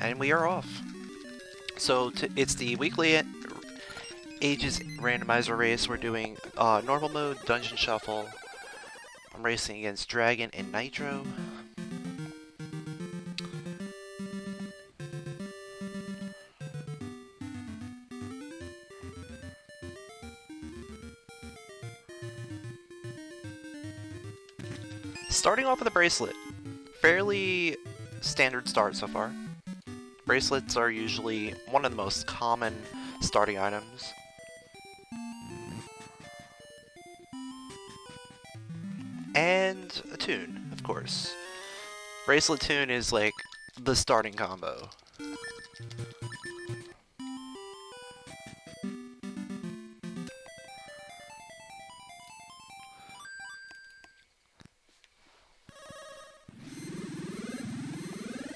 And we are off. So it's the weekly Ages randomizer race. We're doing normal mode, dungeon shuffle. I'm racing against Dragon and Nitro. Starting off with a bracelet. Fairly standard start so far. Bracelets are usually one of the most common starting items. And a tune, of course. Bracelet tune is like the starting combo.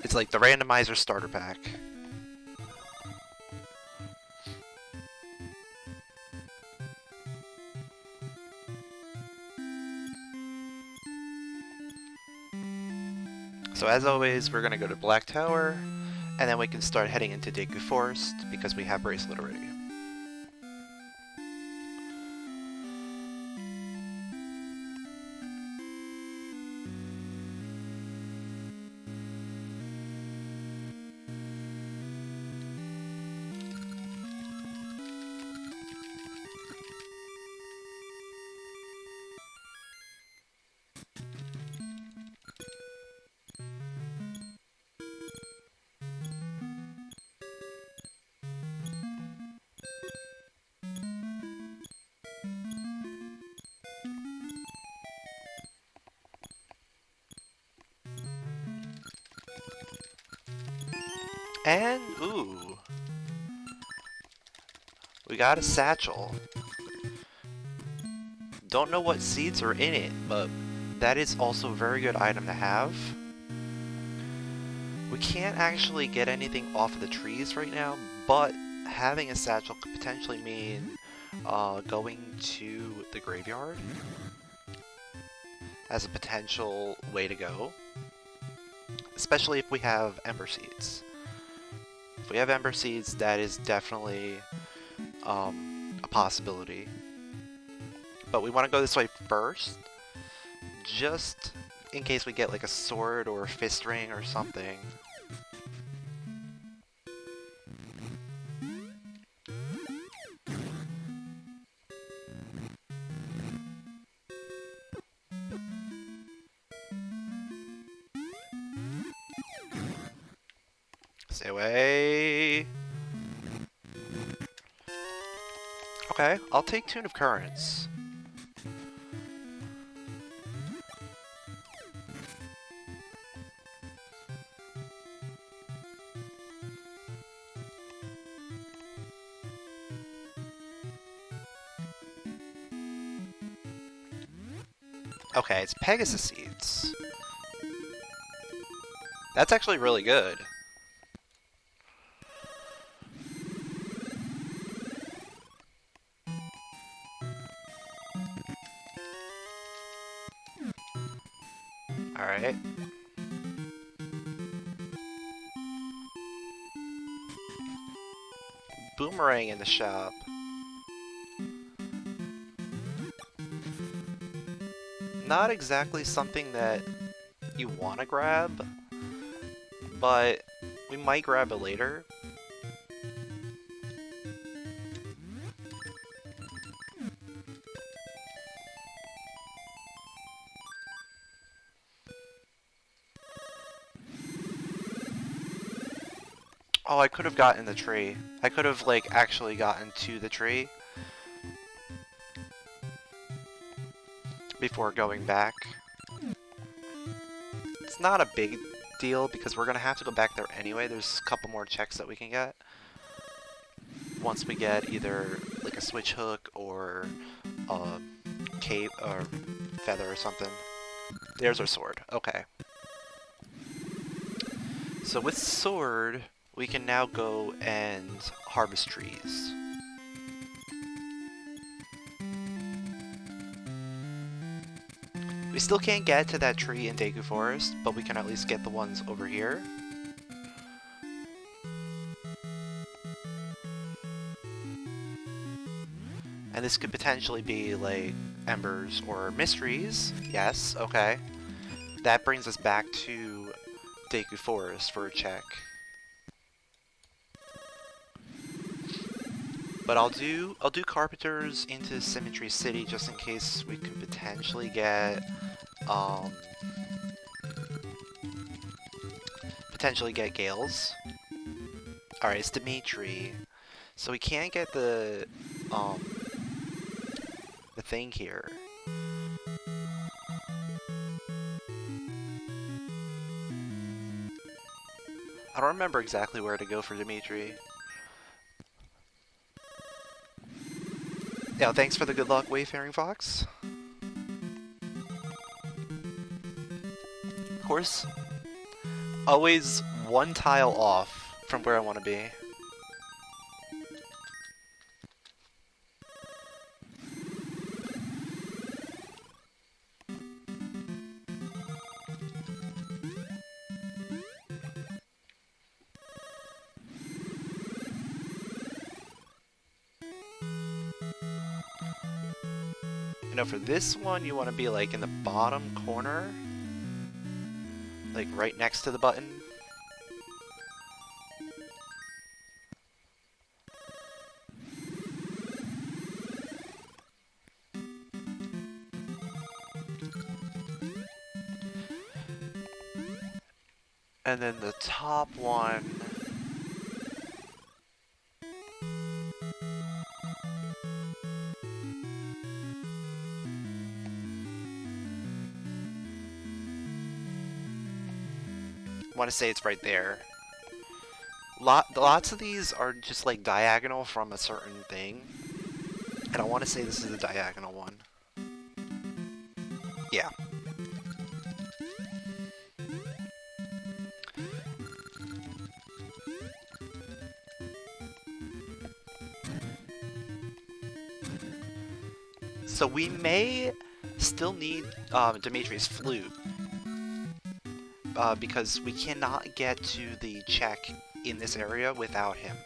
It's like the randomizer starter pack. So as always, we're going to go to Black Tower, and then we can start heading into Deku Forest, because we have Bracelet already. And, ooh, we got a satchel. Don't know what seeds are in it, but that is also a very good item to have. We can't actually get anything off of the trees right now, but having a satchel could potentially mean going to the graveyard as a potential way to go, especially if we have Ember Seeds. If we have Ember Seeds, that is definitely a possibility. But we want to go this way first, just in case we get like a sword or a fist ring or something. Stay away. Okay, I'll take Tune of Currents. Okay, it's Pegasus Seeds. That's actually really good. Alright. Boomerang in the shop. Not exactly something that you want to grab, but we might grab it later. Oh, I could have gotten the tree. I could have, like, actually gotten to the tree before going back. It's not a big deal because we're gonna have to go back there anyway. There's a couple more checks that we can get once we get either like a switch hook or a cape or feather or something. There's our sword. Okay. So with sword, we can now go and harvest trees. We still can't get to that tree in Deku Forest, but we can at least get the ones over here. And this could potentially be, like, embers or mysteries. Yes, okay. That brings us back to Deku Forest for a check. But I'll do Carpenters into Symmetry City just in case we could potentially get Gales. Alright, it's Dimitri. So we can't get the thing here. I don't remember exactly where to go for Dimitri. Yeah, thanks for the good luck, Wayfaring Fox. Of course, always one tile off from where I want to be. You know, for this one, you want to be like in the bottom corner, like right next to the button. And then the top one... I want to say it's right there. Lots of these are just like diagonal from a certain thing. And I want to say this is the diagonal one. Yeah. So we may still need Dimitri's flute. Because we cannot get to the check in this area without him.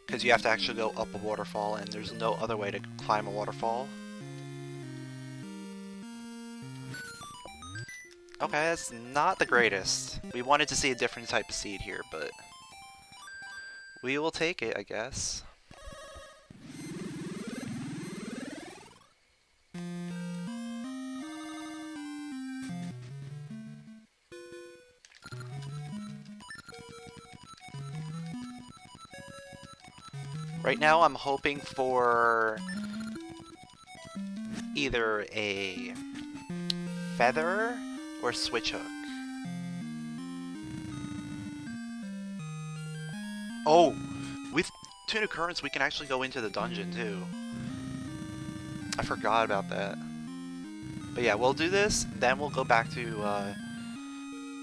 Because you have to actually go up a waterfall, and there's no other way to climb a waterfall. Okay, that's not the greatest. We wanted to see a different type of seed here, but we will take it, I guess. Right now, I'm hoping for either a feather or switch hook. Oh, with Tuna Currents, we can actually go into the dungeon too. I forgot about that. But yeah, we'll do this, then we'll go back to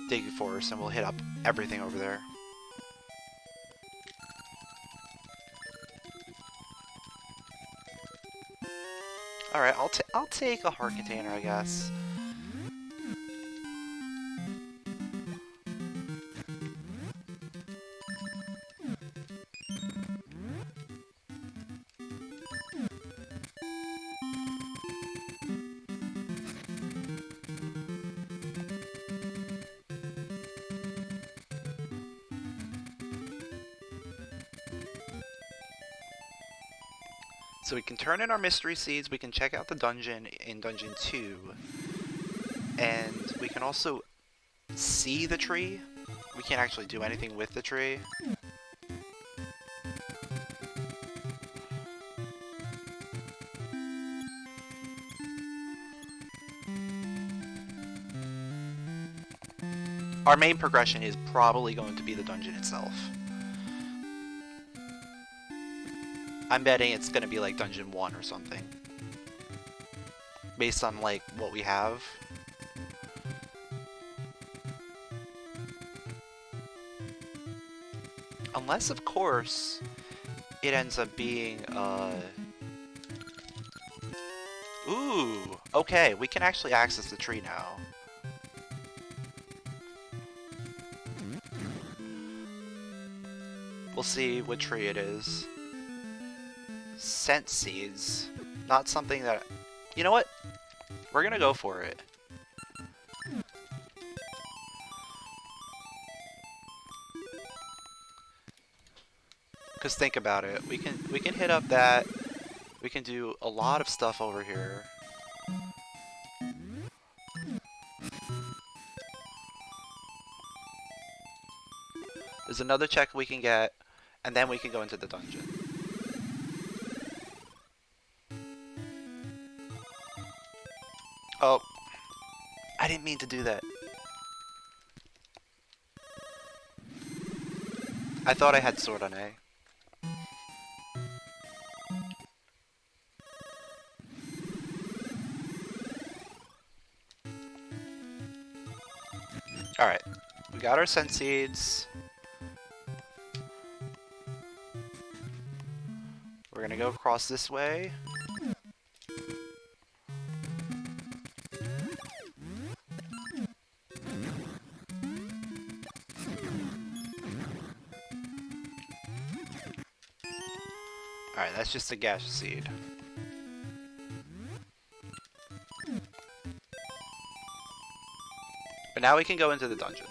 Deku Forest and we'll hit up everything over there. Alright, I'll take a heart container, I guess. So we can turn in our mystery seeds, we can check out the dungeon in Dungeon 2, and we can also see the tree. We can't actually do anything with the tree. Our main progression is probably going to be the dungeon itself. I'm betting it's gonna be like Dungeon 1 or something. Based on like what we have. Unless of course it ends up being ooh, okay, we can actually access the tree now. We'll see what tree it is. scent seeds. Not something that... You know what? We're gonna go for it. Because think about it. We can hit up that. We can do a lot of stuff over here. There's another check we can get, and then we can go into the dungeon. Oh, I didn't mean to do that. I thought I had sword on A. Alright, we got our scent seeds. We're gonna go across this way. Alright, that's just a gaseous seed. But now we can go into the dungeon.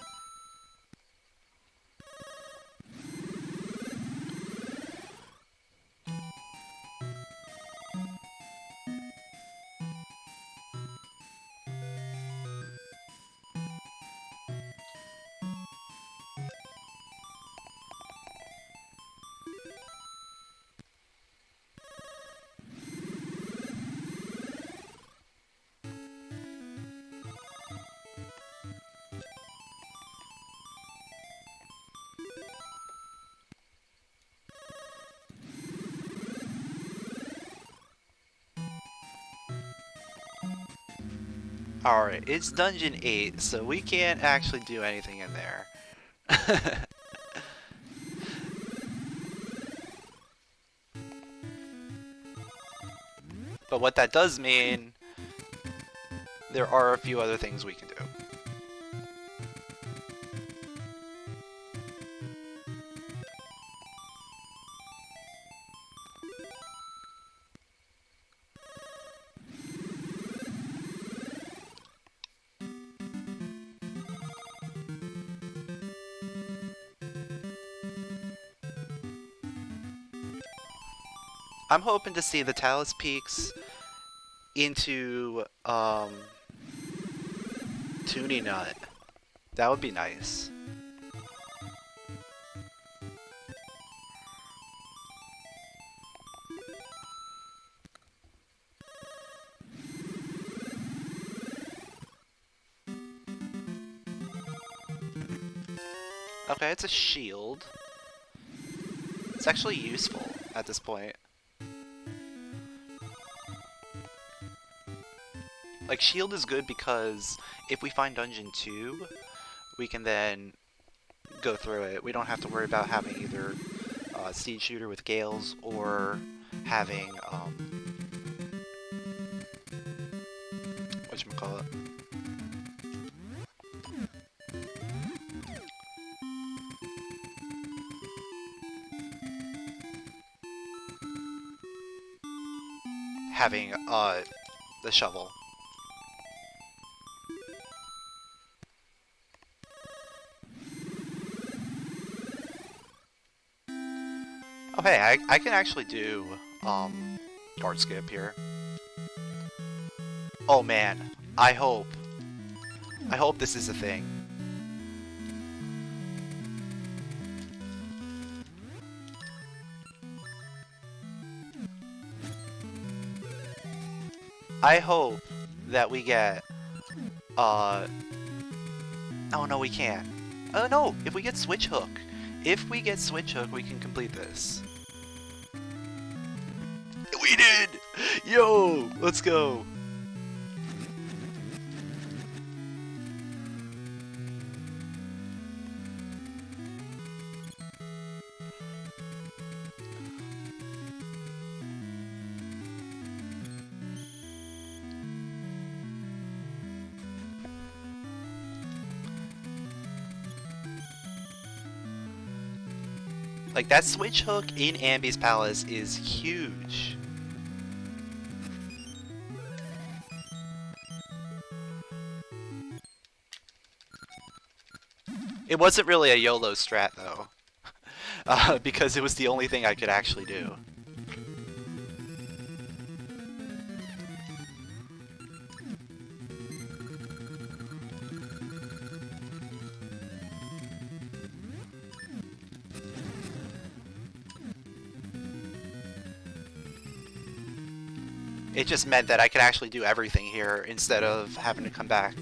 Alright, it's dungeon 8, so we can't actually do anything in there. But what that does mean, there are a few other things we can do. I'm hoping to see the Talus Peaks into Toonie Nut. That would be nice. Okay, it's a shield. It's actually useful at this point. Like, shield is good because if we find dungeon 2, we can then go through it. We don't have to worry about having either seed shooter with gales or having whatchamacallit? Having the shovel. Oh hey, I can actually do guard skip here. Oh man, I hope this is a thing. I hope that we get oh no, we can't. Oh no, if we get switch hook. If we get switch hook, we can complete this. We did! Yo, let's go. Like, that switch hook in Ambi's Palace is huge. It wasn't really a YOLO strat, though. Because it was the only thing I could actually do. It just meant that I could actually do everything here instead of having to come back.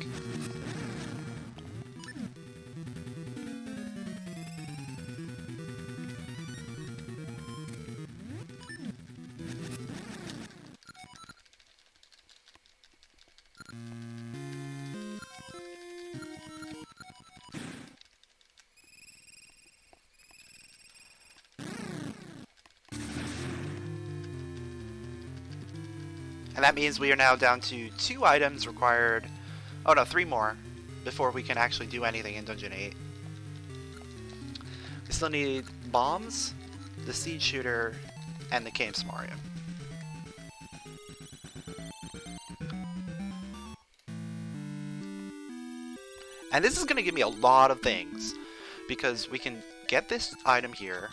And that means we are now down to 2 items required. Oh no, 3 more before we can actually do anything in Dungeon 8. We still need bombs, the seed shooter, and the Game Samarium. And this is going to give me a lot of things, because we can get this item here,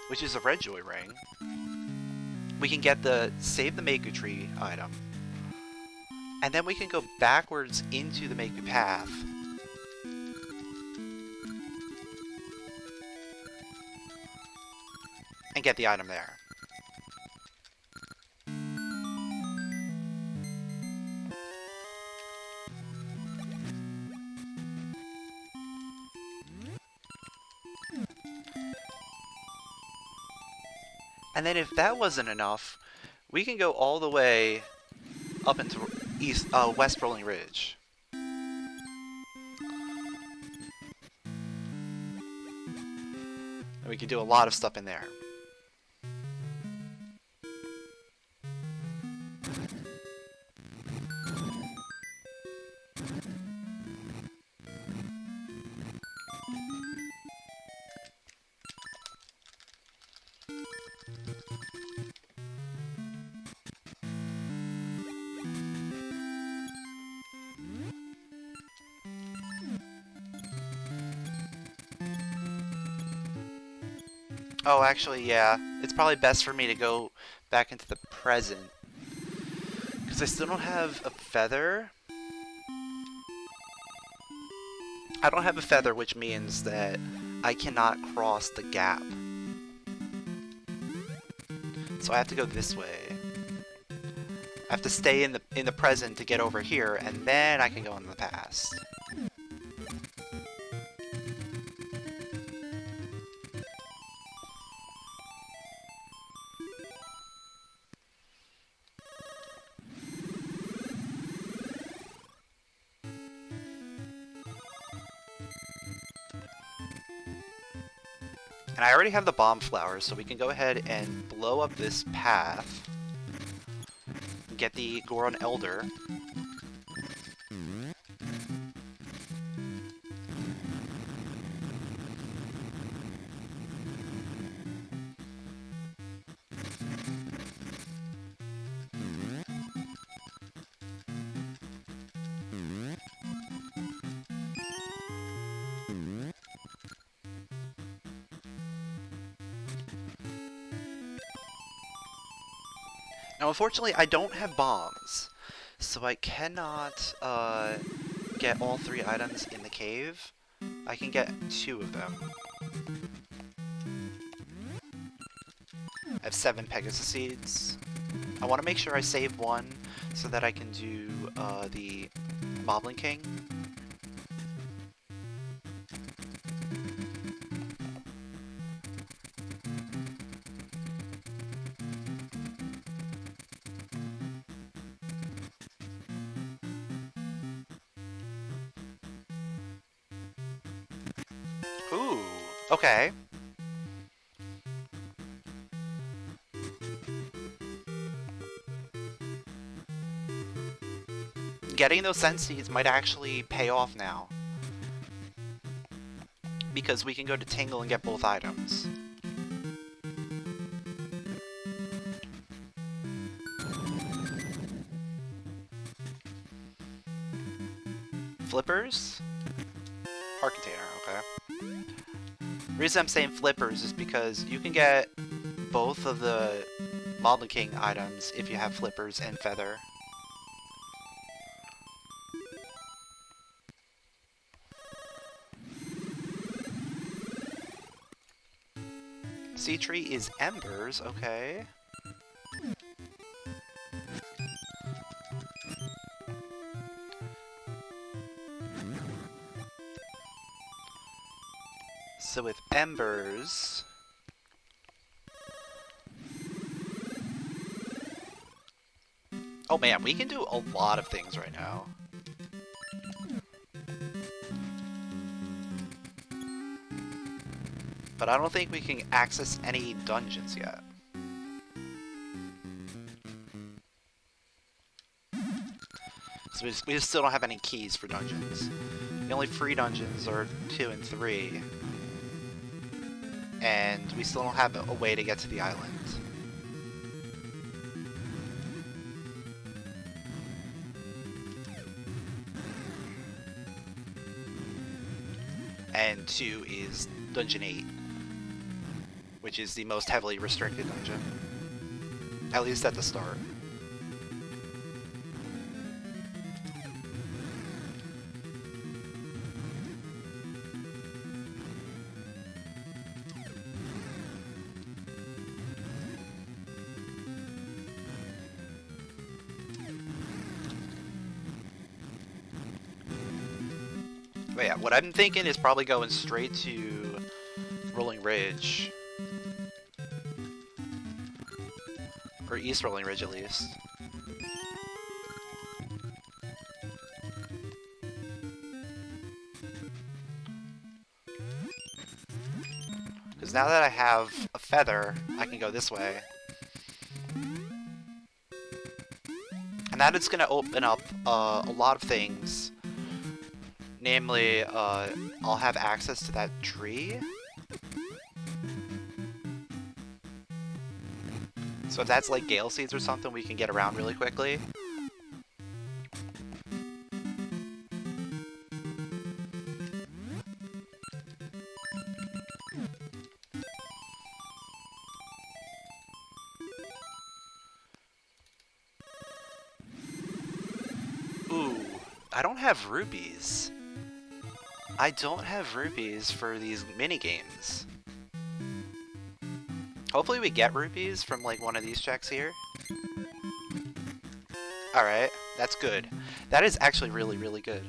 which is a red joy ring. We can get the Save the Maku Tree item. And then we can go backwards into the Maku Path. And get the item there. And then if that wasn't enough, we can go all the way up into West Rolling Ridge. And we can do a lot of stuff in there. Oh, actually, yeah. It's probably best for me to go back into the present. Because I still don't have a feather. I don't have a feather, which means that I cannot cross the gap. So I have to go this way. I have to stay in the present to get over here, and then I can go in the past. And I already have the bomb flowers, so we can go ahead and blow up this path. Get the Goron Elder. Now, unfortunately, I don't have bombs, so I cannot get all 3 items in the cave. I can get 2 of them. I have 7 Pegasus Seeds. I want to make sure I save 1 so that I can do the Moblin King. Ooh, okay. Getting those sense seeds might actually pay off now. because we can go to Tingle and get both items. Flippers? Heart container, okay. The reason I'm saying flippers is because you can get both of the Moblin King items if you have flippers and feather. Sea tree is embers, okay. So with embers... Oh man, we can do a lot of things right now. But I don't think we can access any dungeons yet. So we just still don't have any keys for dungeons. The only free dungeons are 2 and 3. And we still don't have a way to get to the island. And 2 is Dungeon 8. Which is the most heavily restricted dungeon. At least at the start. But yeah, what I'm thinking is probably going straight to Rolling Ridge. Or East Rolling Ridge, at least. Because now that I have a feather, I can go this way. And that is going to open up a lot of things. Namely, I'll have access to that tree. So if that's like Gale Seeds or something, we can get around really quickly. Ooh, I don't have rupees. I don't have rupees for these mini-games. Hopefully we get rupees from like one of these checks here. Alright, that's good. That is actually really, really good.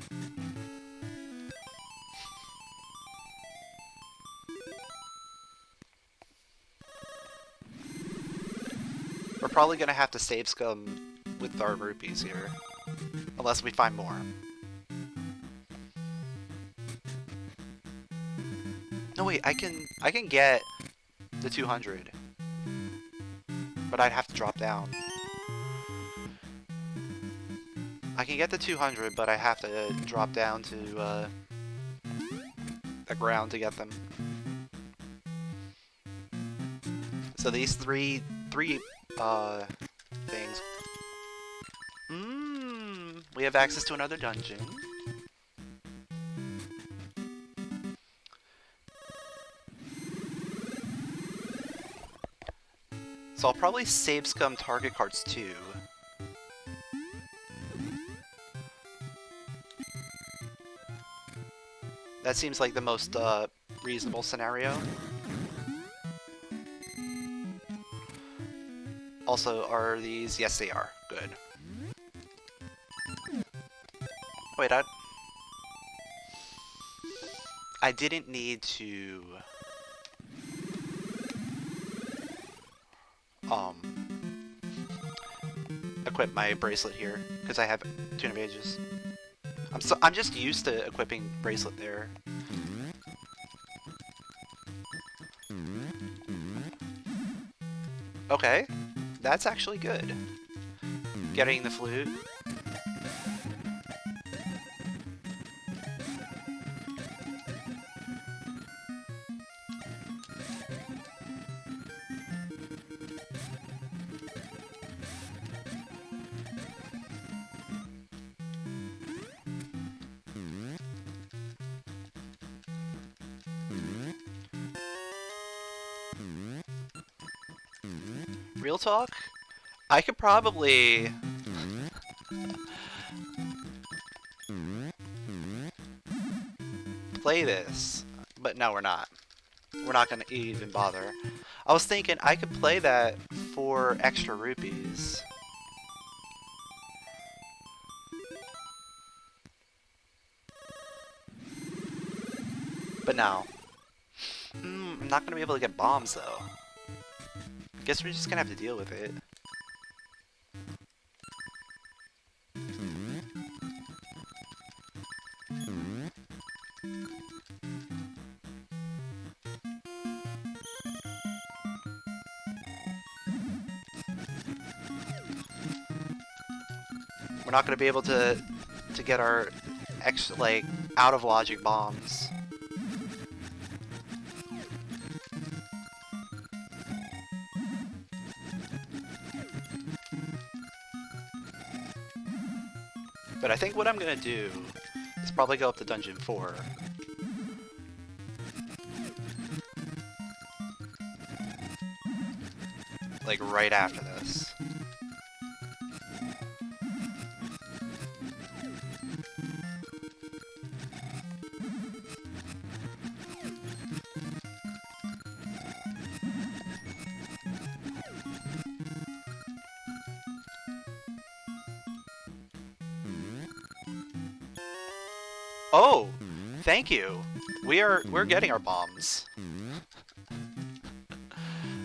We're probably gonna have to save scum with our rupees here. Unless we find more. No wait, I can get the 200. But I'd have to drop down. I can get the 200, but I have to drop down to the ground to get them. So these three things. We have access to another dungeon. So I'll probably save scum target cards too. That seems like the most reasonable scenario. Also, are these? Yes, they are. Good. Wait, I didn't need to equip my bracelet here because I have Tune of Ages. I'm just used to equipping bracelet there. Okay, that's actually good. Getting the flute. Real talk? I could probably... play this, but no, we're not. We're not gonna even bother. I was thinking I could play that for extra rupees. But no. I'm not gonna be able to get bombs though. Guess we're just gonna have to deal with it. We're not gonna be able to get our extra, like, out of logic bombs. But I think what I'm gonna do is probably go up to Dungeon 4. Like, right after this. Oh! Thank you! We're getting our bombs.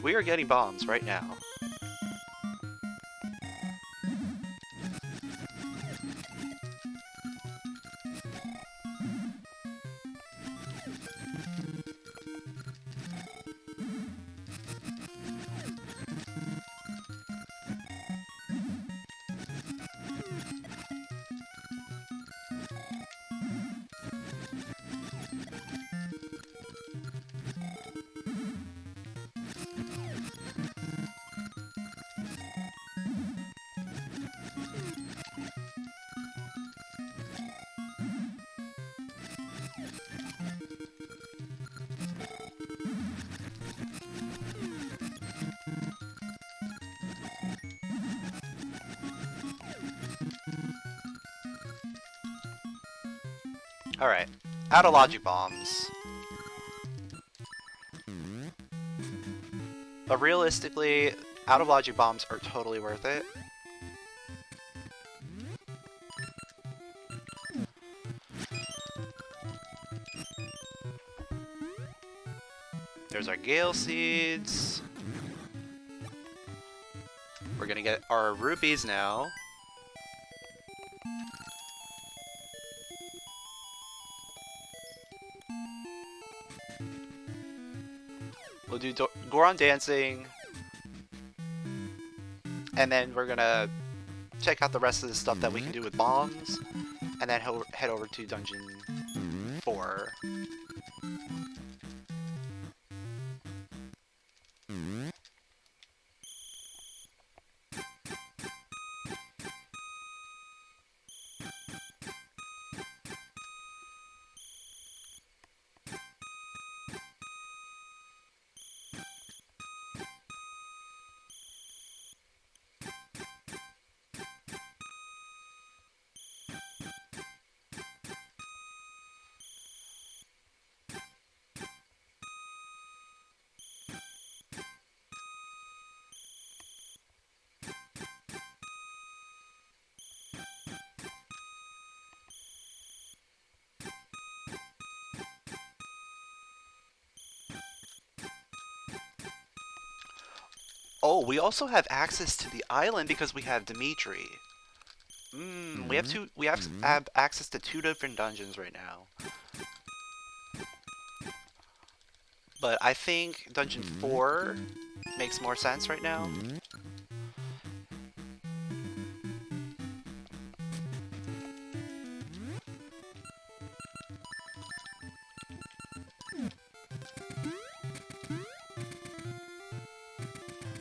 We are getting bombs right now. Alright, out of logic bombs. But realistically, out of logic bombs are totally worth it. There's our Gale Seeds. We're gonna get our rupees now. We'll do Goron Dancing. And then we're gonna check out the rest of the stuff that we can do with bombs. And then head over to Dungeon 4. Oh, we also have access to the island because we have Dimitri. We have access to 2 different dungeons right now. But I think Dungeon 4 makes more sense right now.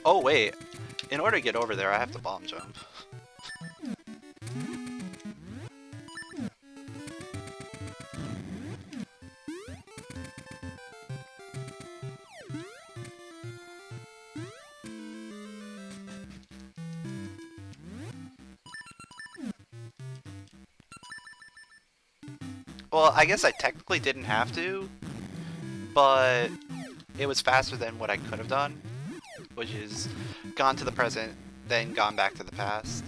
Oh wait, in order to get over there I have to bomb jump. Well, I guess I technically didn't have to, but it was faster than what I could have done, which is gone to the present, then gone back to the past.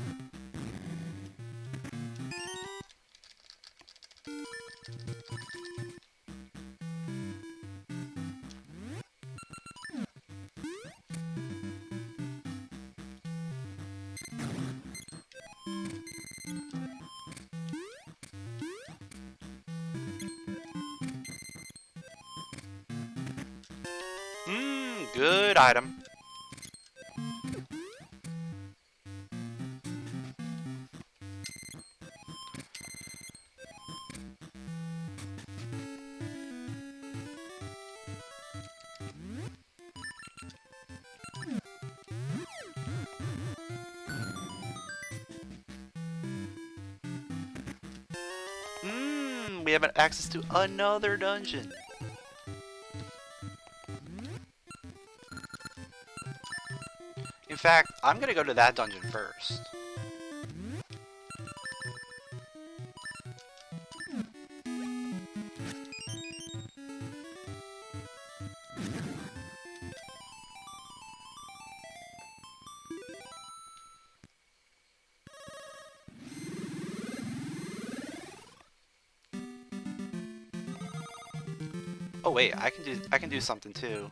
Good item. We have access to another dungeon. In fact, I'm gonna go to that dungeon first. Oh wait, I can do something too.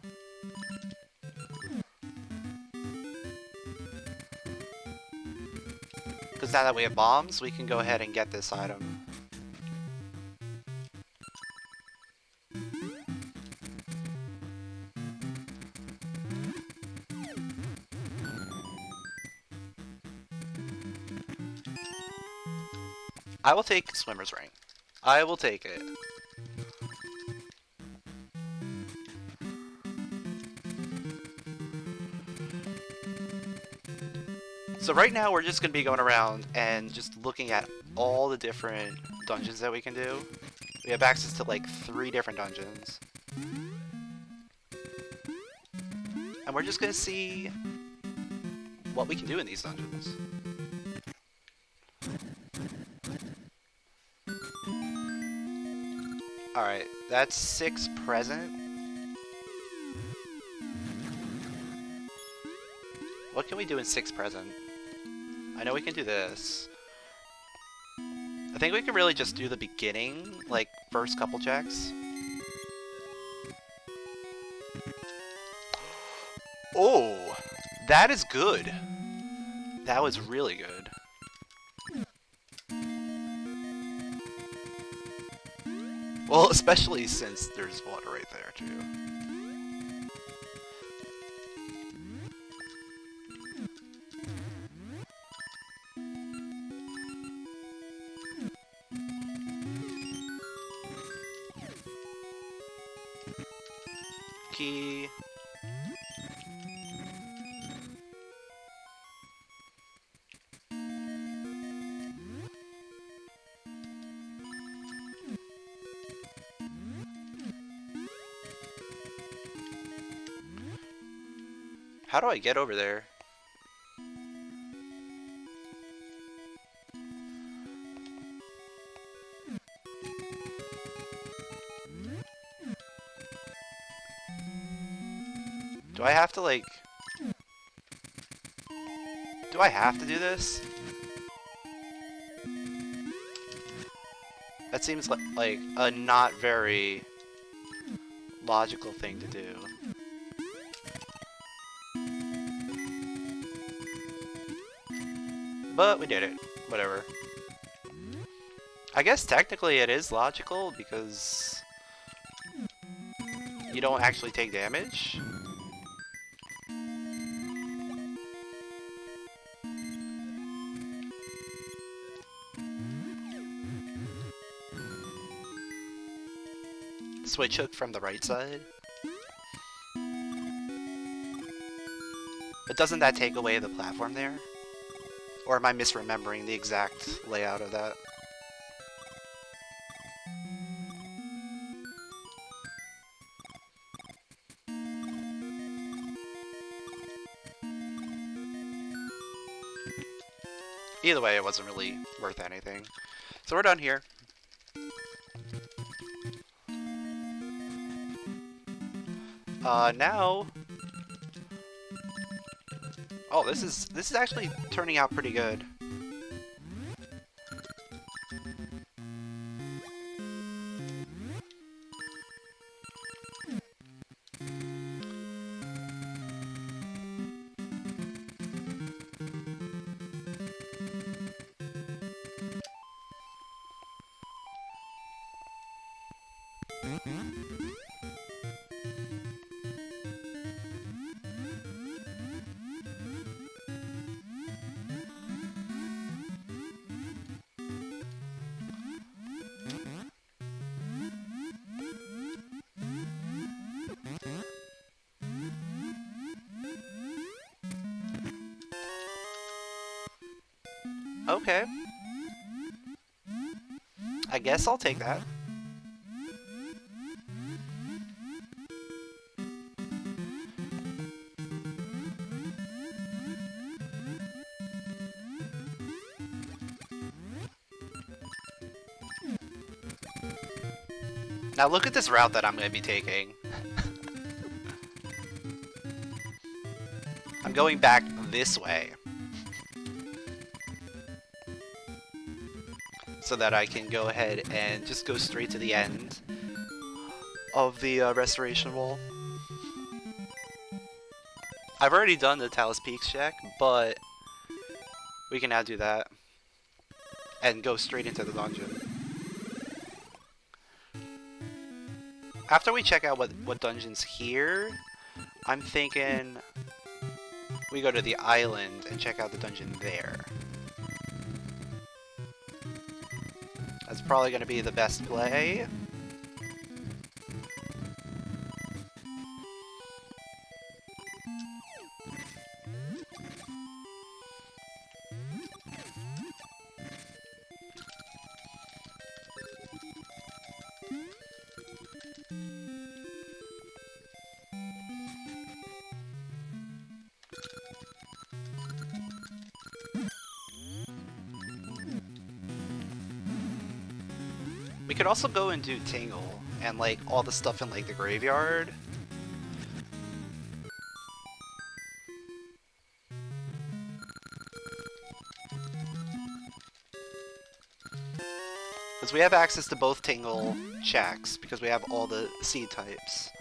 Because now that we have bombs, we can go ahead and get this item. I will take Swimmer's Ring. I will take it. So right now we're just going to be going around and just looking at all the different dungeons that we can do. We have access to like 3 different dungeons. And we're just going to see what we can do in these dungeons. Alright, that's 6 present. What can we do in 6 present? I know we can do this. I think we can really just do the beginning, like, first couple checks. Oh! That is good! That was really good. Well, especially since there's water right there, too. Key. How do I get over there? Do I have to, like... Do I have to do this? That seems like a not very logical thing to do. But we did it. Whatever. I guess technically it is logical because you don't actually take damage. Switch hook from the right side. But doesn't that take away the platform there? Or am I misremembering the exact layout of that? Either way, it wasn't really worth anything. So we're done here. Now... Oh, this is actually turning out pretty good. Okay. I guess I'll take that. Now look at this route that I'm going to be taking. I'm going back this way. So that I can go ahead and just go straight to the end of the restoration wall. I've already done the Talus Peaks check, but we can now do that and go straight into the dungeon. After we check out what dungeon's here, I'm thinking we go to the island and check out the dungeon there. That's probably going to be the best play. We could also go and do Tingle and like all the stuff in like the graveyard. Because we have access to both Tingle checks because we have all the seed types.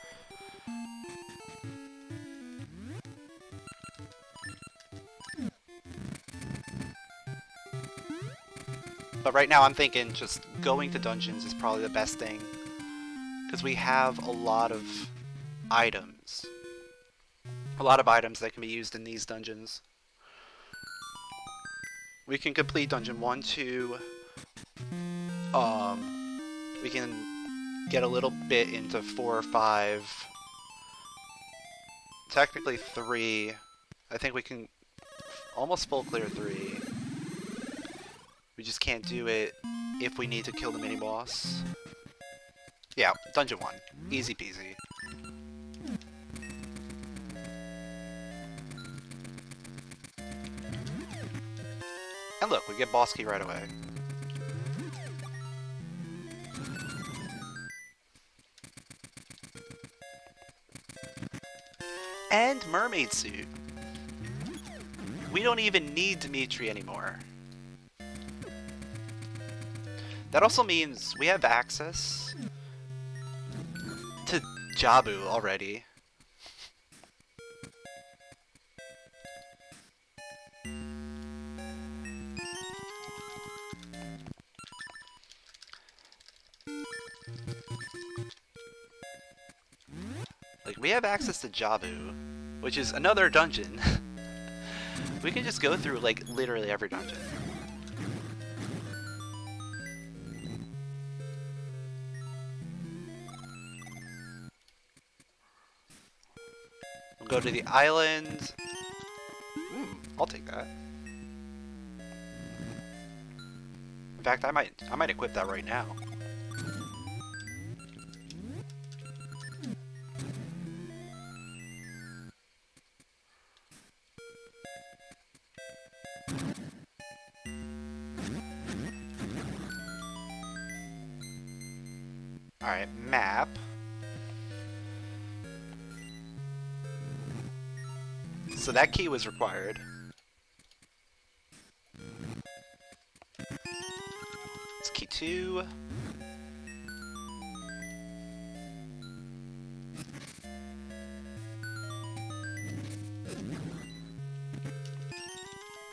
But right now I'm thinking just going to dungeons is probably the best thing. Because we have a lot of items. A lot of items that can be used in these dungeons. We can complete dungeon 1, 2. We can get a little bit into 4 or 5. Technically 3. I think we can almost full clear 3. We just can't do it if we need to kill the mini-boss. Yeah, Dungeon 1. Easy peasy. And look, we get boss key right away. And mermaid suit. We don't even need Dimitri anymore. That also means we have access to Jabu already. Like, we have access to Jabu, which is another dungeon. We can just go through, like, literally every dungeon. We'll go to the island. I'll take that. In fact, I might equip that right now. Alright, map. So that key was required. It's key 2.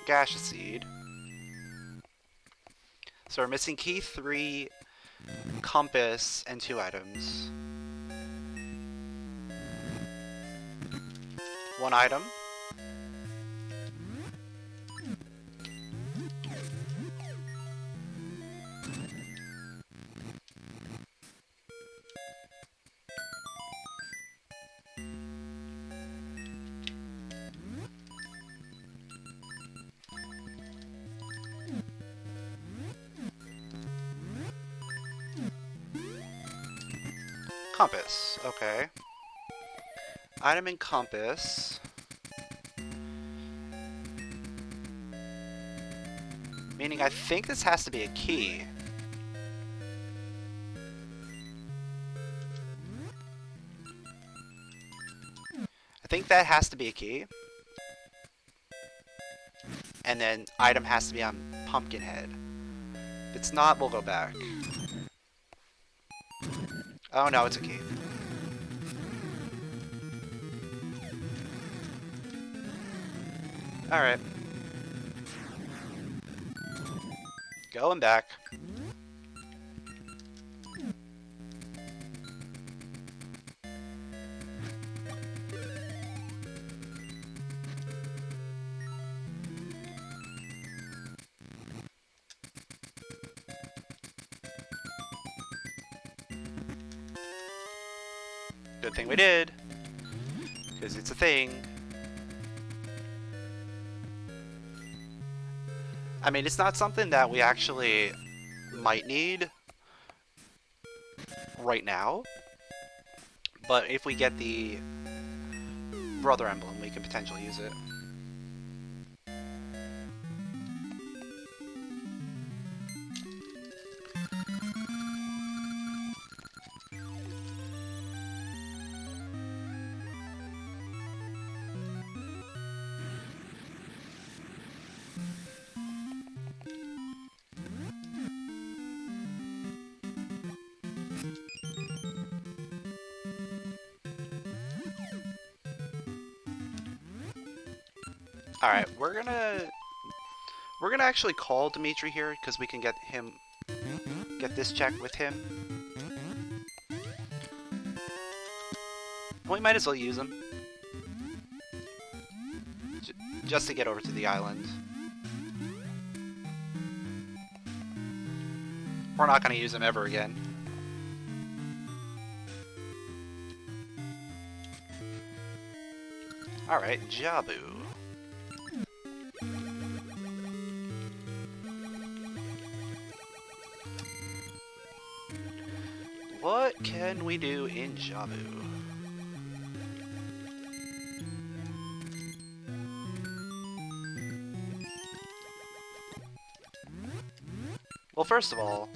Gaseous seed. So we're missing key 3, compass, and 2 items. 1 item. Compass, okay. Item and compass. Meaning I think this has to be a key. I think that has to be a key. And then item has to be on Pumpkinhead. If it's not, we'll go back. Oh no, it's a key. Alright. Going back. Good thing we did, because it's a thing. I mean, it's not something that we actually might need right now, but if we get the brother emblem, we can potentially use it. Alright, we're gonna actually call Dimitri here, because we can get this check with him. We might as well use him. Just to get over to the island. We're not gonna use him ever again. Alright, Jabu. What can we do in Jabu? Well, first of all,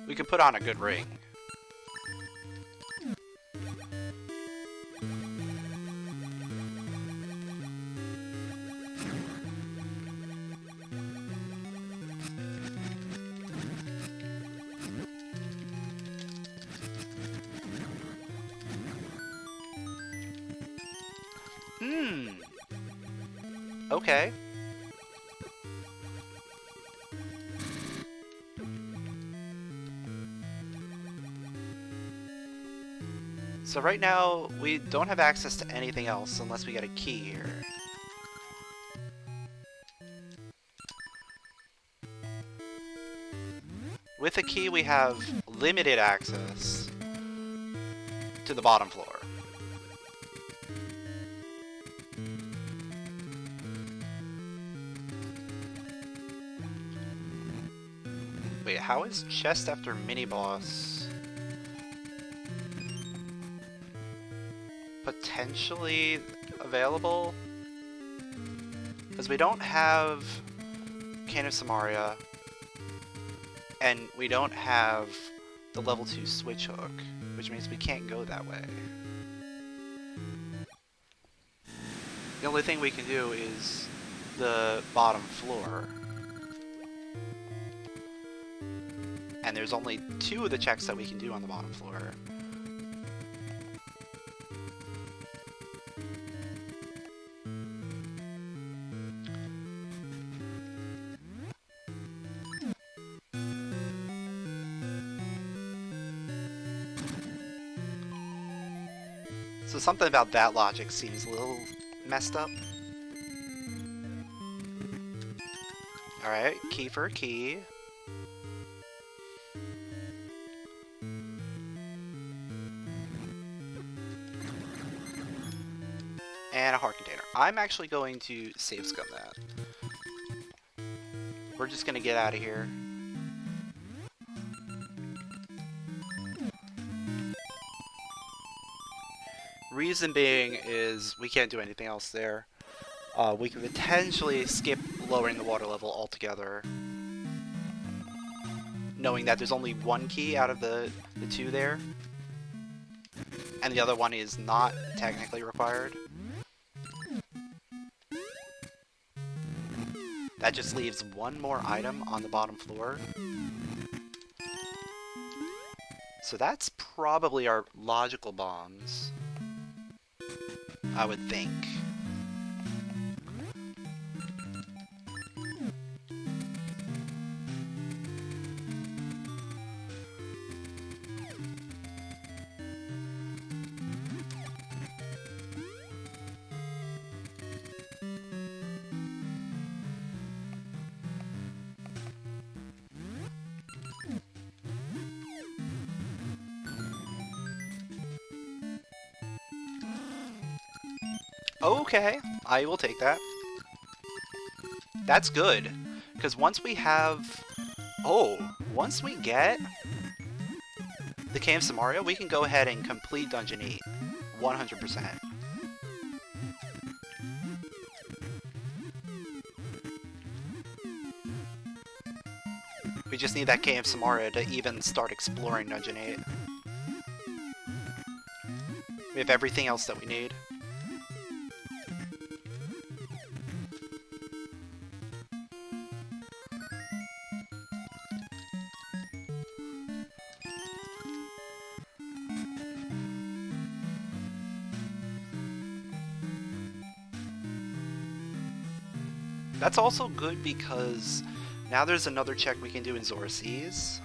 we can put on a good ring. Okay. So right now, we don't have access to anything else unless we get a key here. With a key, we have limited access to the bottom floor. Wait, how is chest after mini-boss potentially available? Because we don't have Can of Samaria, and we don't have the level 2 switch hook, which means we can't go that way. The only thing we can do is the bottom floor. And there's only 2 of the checks that we can do on the bottom floor. So something about that logic seems a little messed up. Alright, key for a key. And a heart container. I'm actually going to save scum that. We're just gonna get out of here. Reason being is we can't do anything else there. We could potentially skip lowering the water level altogether, knowing that there's only 1 key out of the 2 there, and the other one is not technically required. That just leaves 1 more item on the bottom floor. So that's probably our logical bombs, I would think. Okay, I will take that. That's good, because once we have... once we get the Cave of Samaria, we can go ahead and complete Dungeon 8. 100%. We just need that Cave of Samaria to even start exploring Dungeon 8. We have everything else that we need. That's also good because now there's another check we can do in Zora Seas.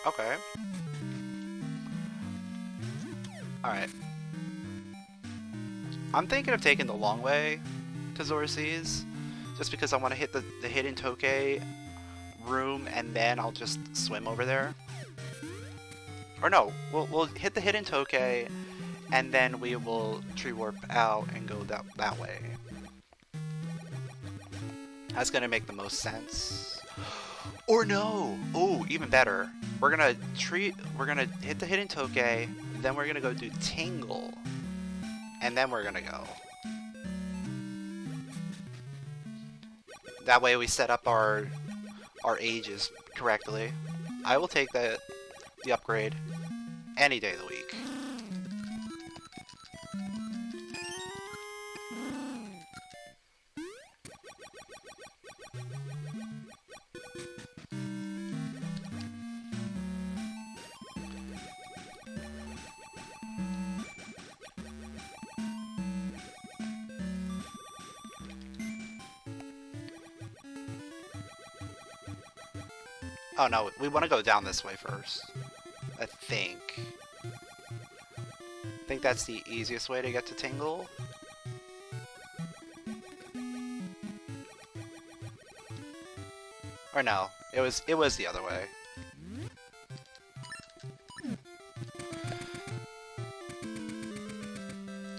Okay. Alright. I'm thinking of taking the long way to Zora Seas, just because I want to hit the hidden Tokay room and then I'll just swim over there. Or no, we'll hit the hidden Tokay and then we will tree warp out and go that way. That's gonna make the most sense. Or no! Oh, even better. We're gonna hit the hidden Tokay, then we're gonna go do Tingle, and then we're gonna go. That way we set up our ages correctly. I will take the upgrade any day of the week. Oh no, we want to go down this way first. I think that's the easiest way to get to Tingle. Or no, it was the other way.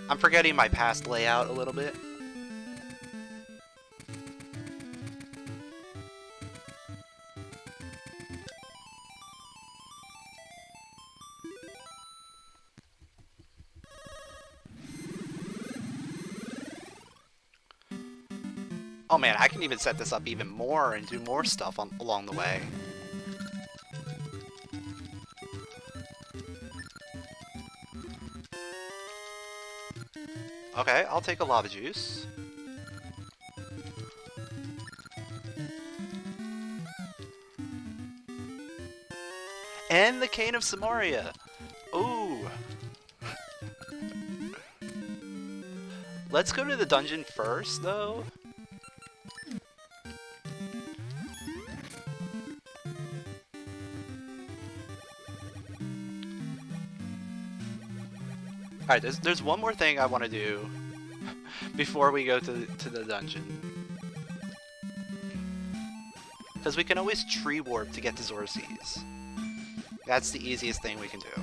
I'm forgetting my past layout a little bit. Oh man, I can even set this up even more and do more stuff along the way. Okay, I'll take a lava juice. And the Cane of Samaria. Ooh. Let's go to the dungeon first, though. Alright, there's one more thing I want to do before we go to the dungeon. Because we can always tree warp to get to Zorsees. That's the easiest thing we can do.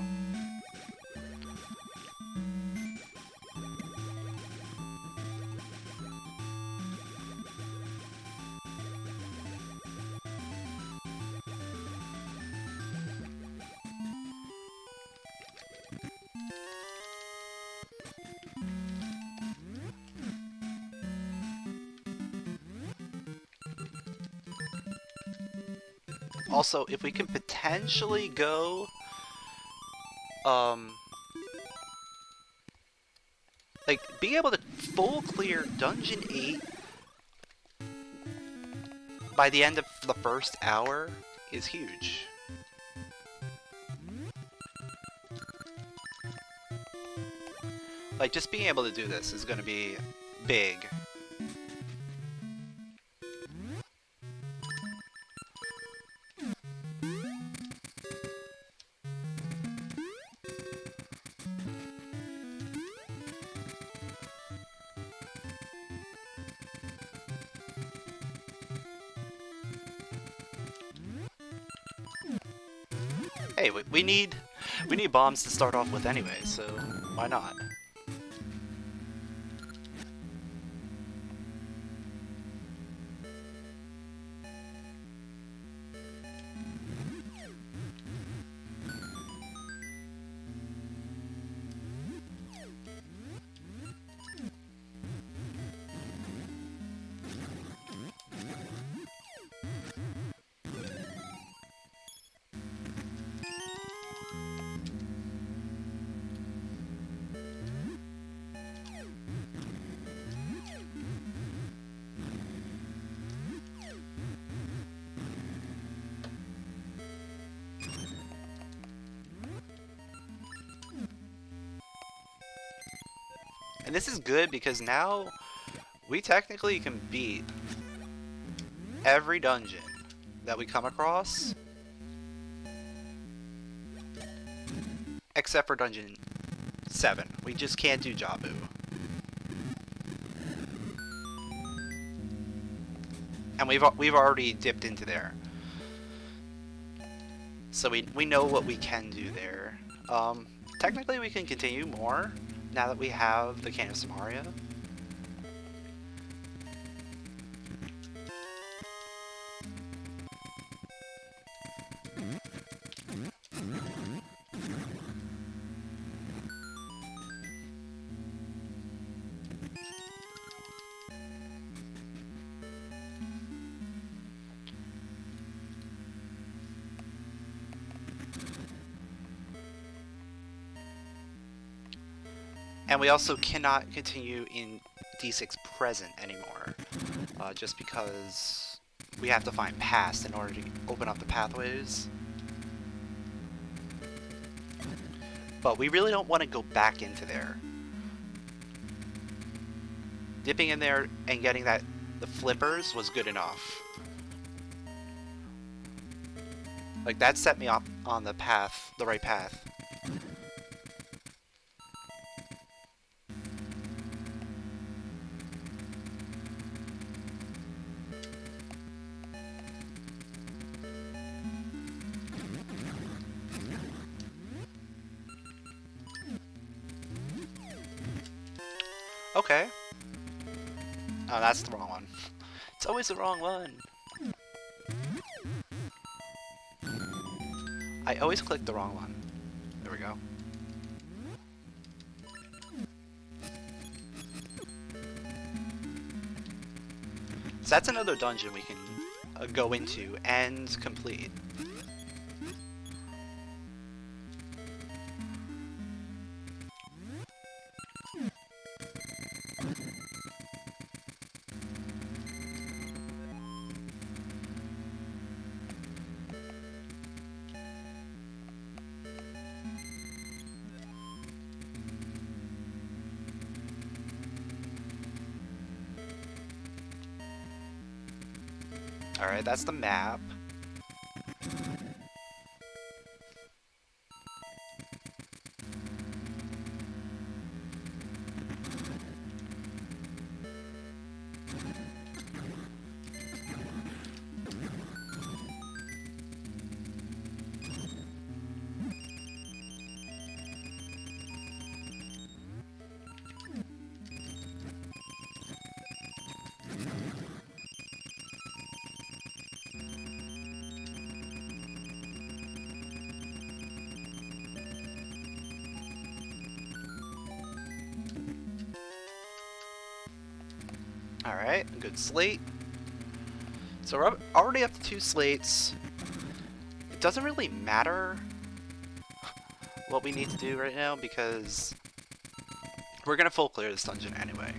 Also, if we can potentially go, like, being able to full clear Dungeon 8 by the end of the first hour is huge. Like, just being able to do this is going to be big. Hey, we need bombs to start off with anyway, so why not? And this is good because now we technically can beat every dungeon that we come across except for dungeon 7. We just can't do Jabu. And we've already dipped into there. So we know what we can do there. Technically we can continue more now that we have the Cane of Samaria. And we also cannot continue in D6 present anymore, just because we have to find past in order to open up the pathways. But we really don't want to go back into there. Dipping in there and getting the flippers was good enough. Like, that set me up on the path, the right path. Okay. Oh, that's the wrong one. It's always the wrong one. I always click the wrong one. There we go. So that's another dungeon we can go into and complete. Alright, that's the map. Alright, a good slate. So we're already up to 2 slates. It doesn't really matter what we need to do right now because we're gonna full clear this dungeon anyway.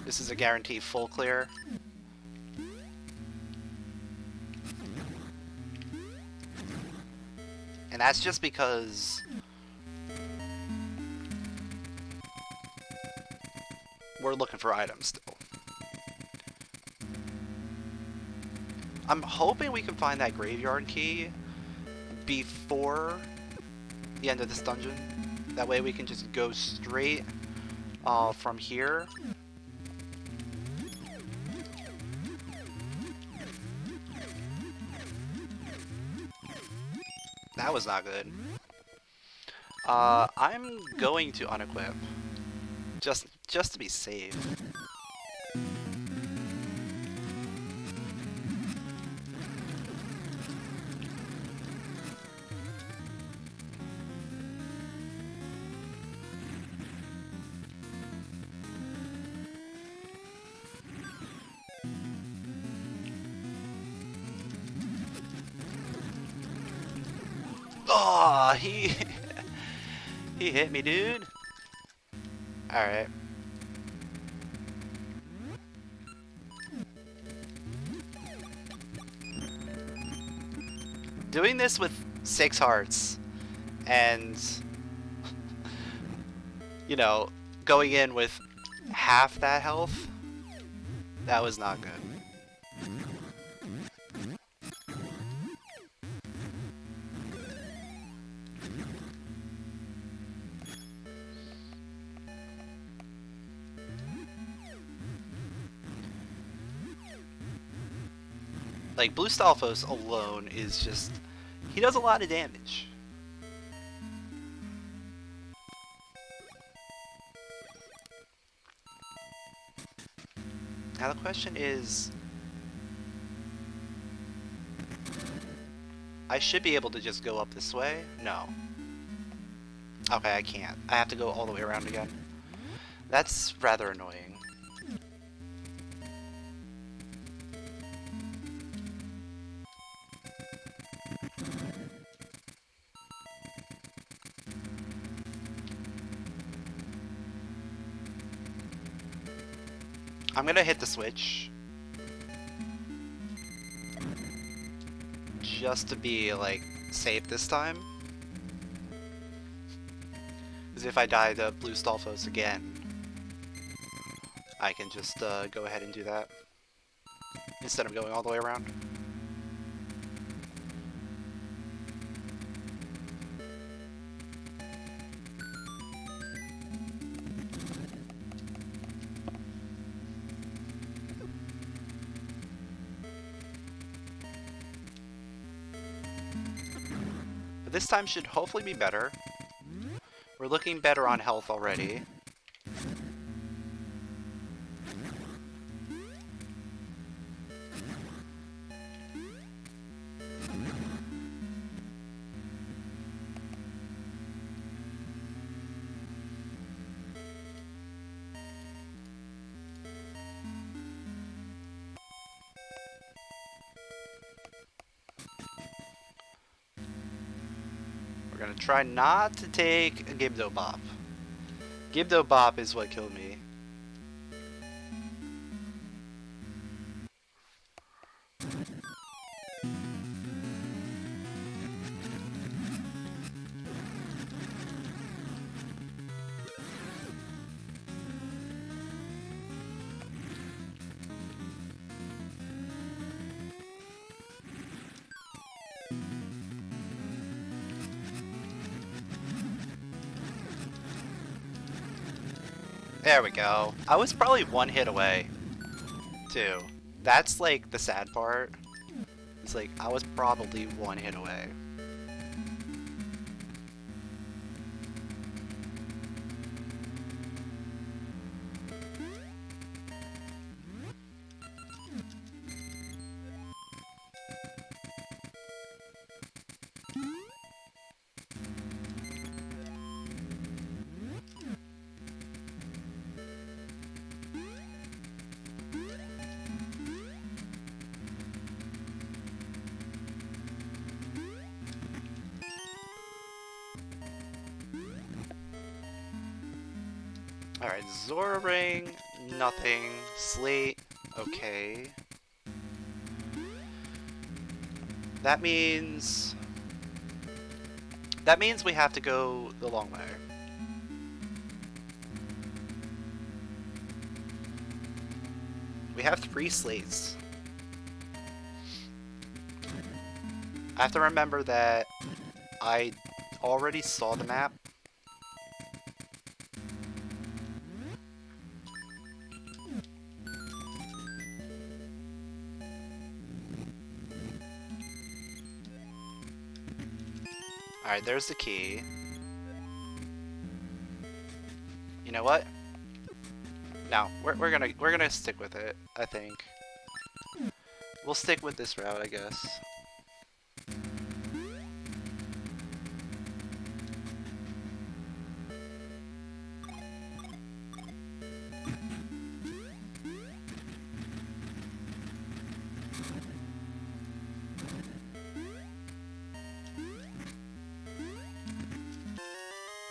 This is a guaranteed full clear. And that's just because we're looking for items still. I'm hoping we can find that graveyard key before the end of this dungeon. That way we can just go straight from here. That was not good. I'm going to unequip. Just to be safe. Oh, he hit me, dude. All right. Doing this with 6 hearts and you know, going in with half that health, that was not good. Like, Blue Stalfos alone is just... he does a lot of damage. Now the question is... I should be able to just go up this way? No. Okay, I can't. I have to go all the way around again. That's rather annoying. I'm gonna hit the switch. Just to be, like, safe this time. Because if I die to Blue Stalfos again, I can just go ahead and do that. Instead of going all the way around. But this time should hopefully be better. We're looking better on health already. gonna try not to take a Gibdo Bop. Gibdo Bop is what killed me. There we go. I was probably one hit away, too. That's like the sad part. It's like I was probably one hit away. Alright, Zora Ring, nothing. Slate, okay. That means we have to go the long way. We have 3 slates. I have to remember that I already saw the map. Alright, there's the key. You know what? No, we're gonna stick with it, I think. We'll stick with this route, I guess.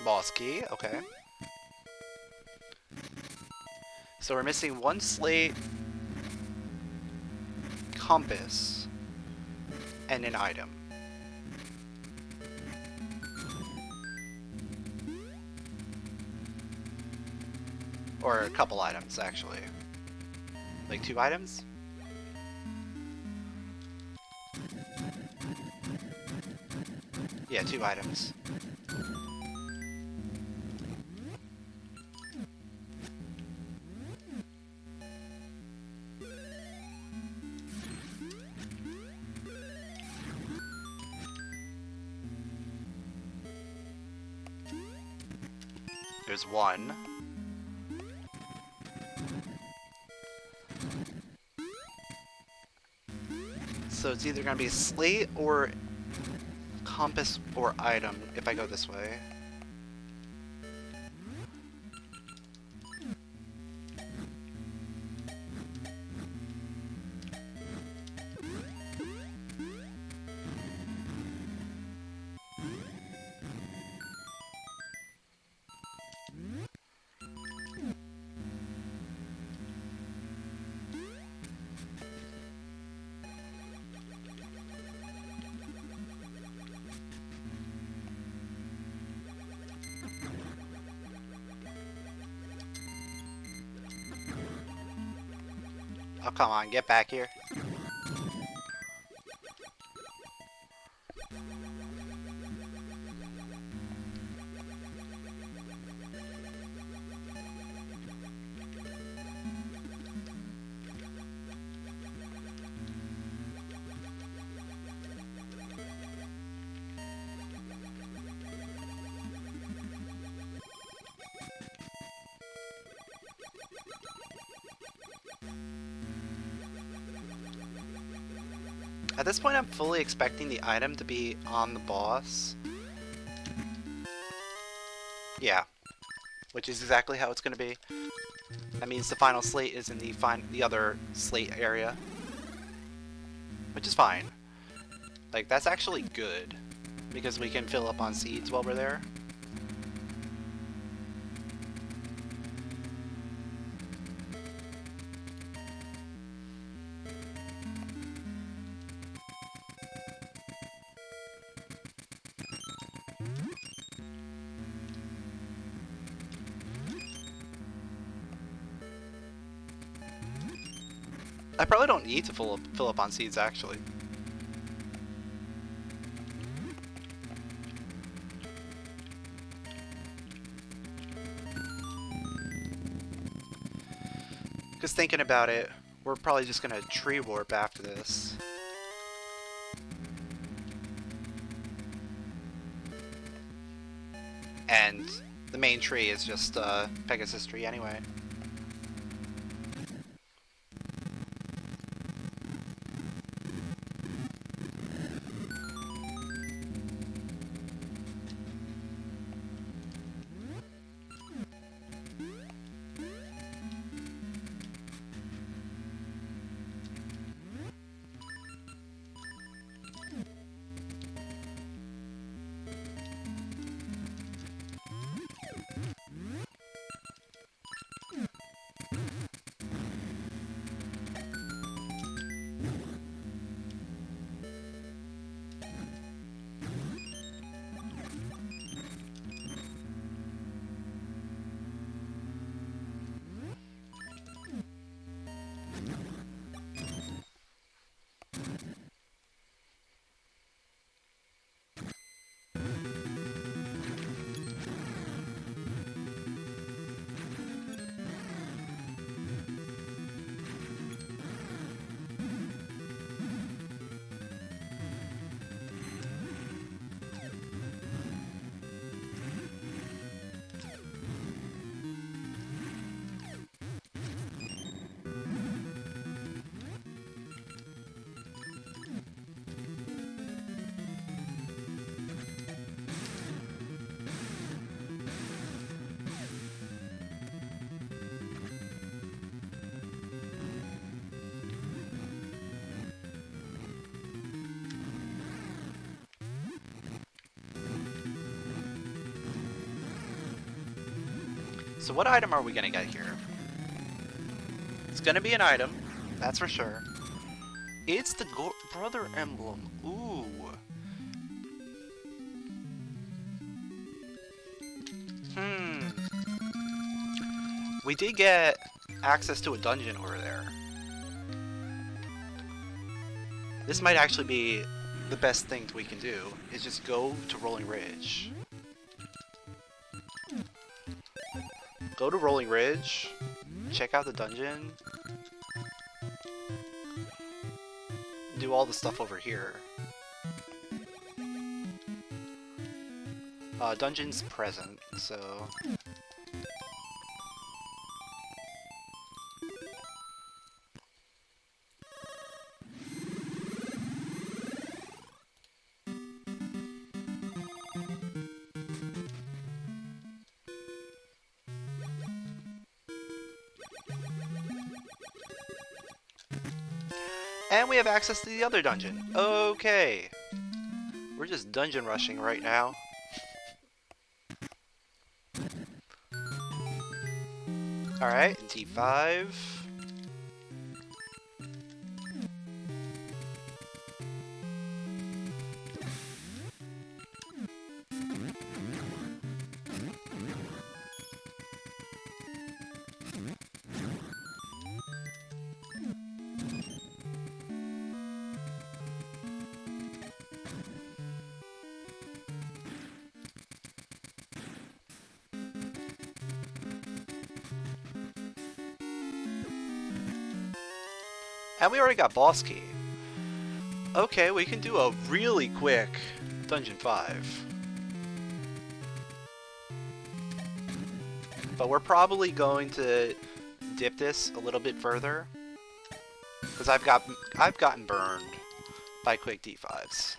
Boss key, okay. So we're missing 1 slate, compass, and an item. Or a couple items, actually. Like 2 items? Yeah, 2 items. There's 1. So it's either going to be slate or compass or item if I go this way. Oh, come on, get back here. At this point, I'm fully expecting the item to be on the boss. Yeah, which is exactly how it's going to be. That means the final slate is in the other slate area, which is fine. Like, that's actually good. because we can fill up on seeds while we're there. I probably don't need to fill up on seeds, actually. Because thinking about it, we're probably just going to tree warp after this. And the main tree is just Pegasus tree anyway. So what item are we gonna get here? It's gonna be an item, that's for sure. It's the brother emblem. Ooh. We did get access to a dungeon over there. This might actually be the best thing we can do, is just go to Rolling Ridge. Go to Rolling Ridge, check out the dungeon, do all the stuff over here. Dungeon's present, so... And we have access to the other dungeon. Okay. We're just dungeon rushing right now. Alright, D5. And we already got boss key. Okay, we can do a really quick Dungeon 5. But we're probably going to dip this a little bit further. Because I've gotten burned by quick D5s.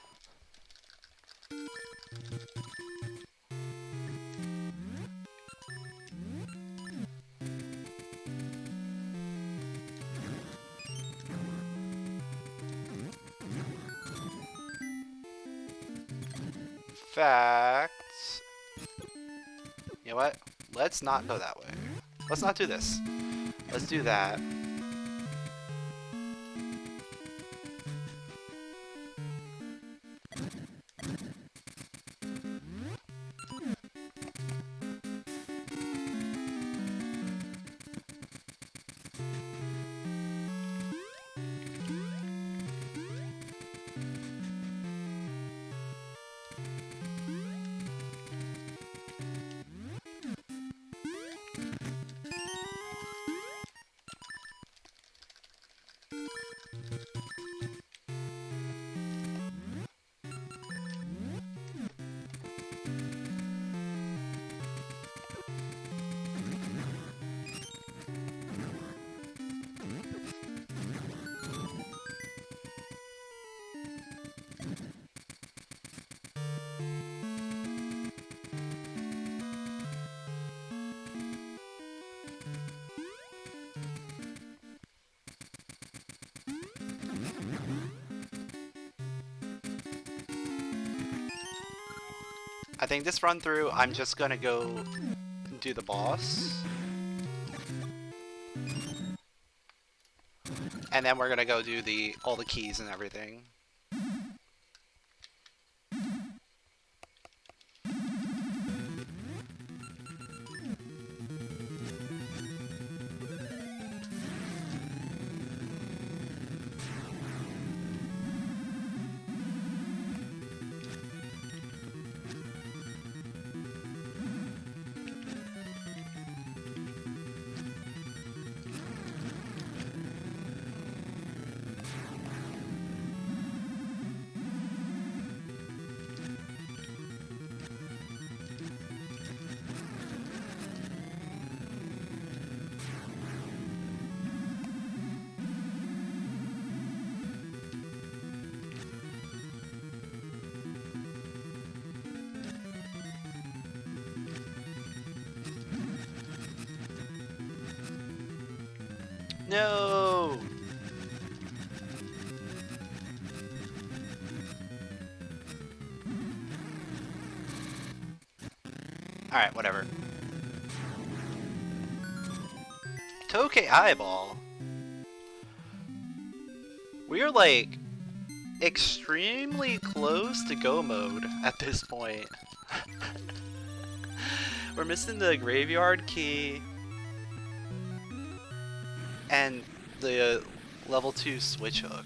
fact, you know what? Let's not go that way. Let's not do this. Let's do that. I think this run through, I'm just gonna go do the boss. And then we're gonna go do all the keys and everything. No! Alright, whatever. Tokay Eyeball. We're like extremely close to go mode at this point. We're missing the graveyard key and the level 2 switch hook.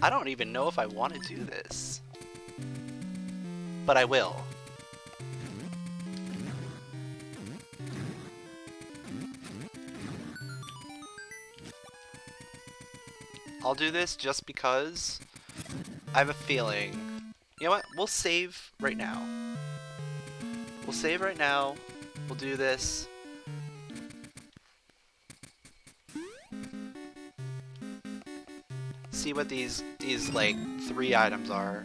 I don't even know if I want to do this, but I will. I'll do this just because I have a feeling. You know what? We'll save right now. We'll save right now. We'll do this. See what these like 3 items are.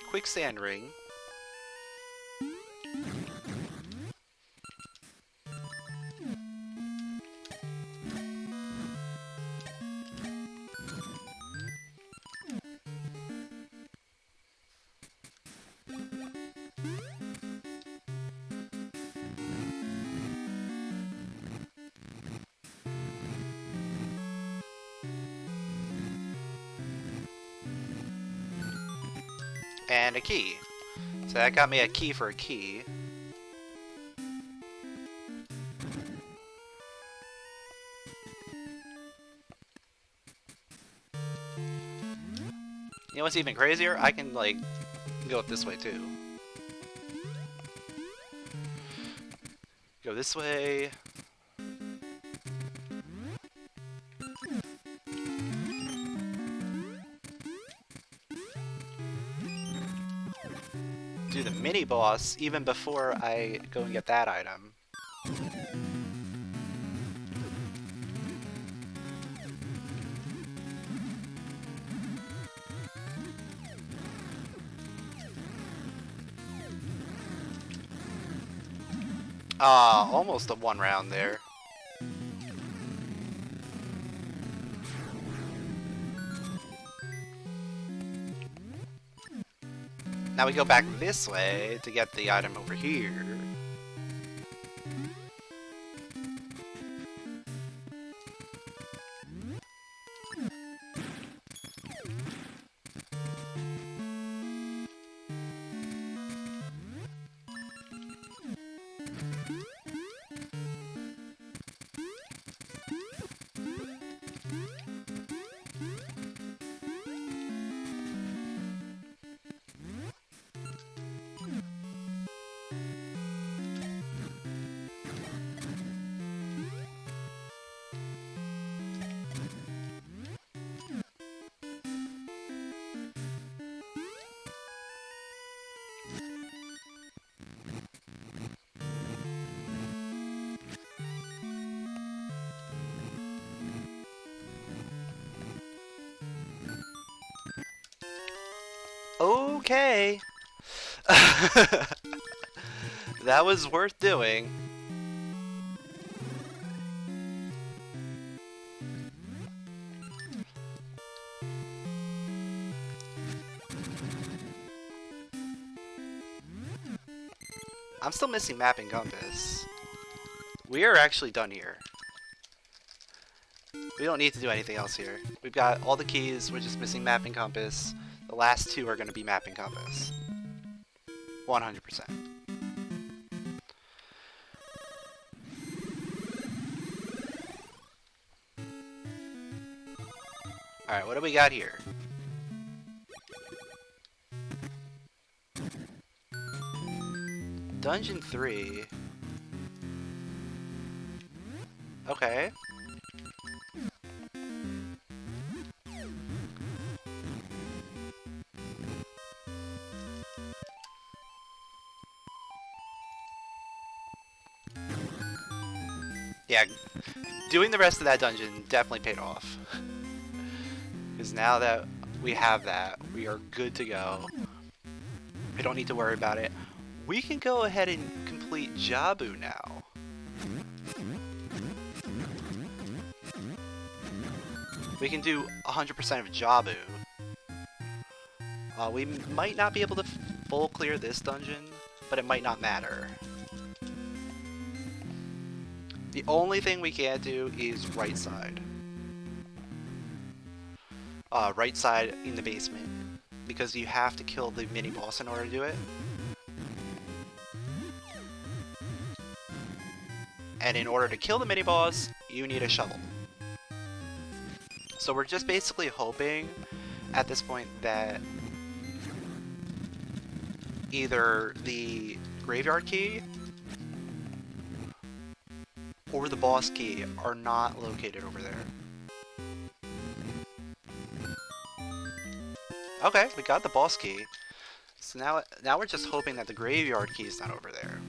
Quicksand ring. And a key. So that got me a key for a key. You know what's even crazier? I can like go up this way too. Go this way. Do the mini boss even before I go and get that item. Almost a one round there. Now we go back this way to get the item over here. Okay. That was worth doing. I'm still missing map and compass. We are actually done here. We don't need to do anything else here. We've got all the keys, we're just missing map and compass. The last two are going to be map and compass. 100%. Alright, what do we got here? Dungeon 3. Okay. Yeah, doing the rest of that dungeon definitely paid off. Because now that we have that, we are good to go. We don't need to worry about it. We can go ahead and complete Jabu now. We can do 100% of Jabu. We might not be able to full clear this dungeon, but it might not matter. The only thing we can't do is right side. Right side in the basement. Because you have to kill the mini-boss in order to do it. And in order to kill the mini-boss, you need a shovel. So we're just basically hoping at this point that either the graveyard key or the boss key are not located over there. Okay, we got the boss key. So now we're just hoping that the graveyard key is not over there.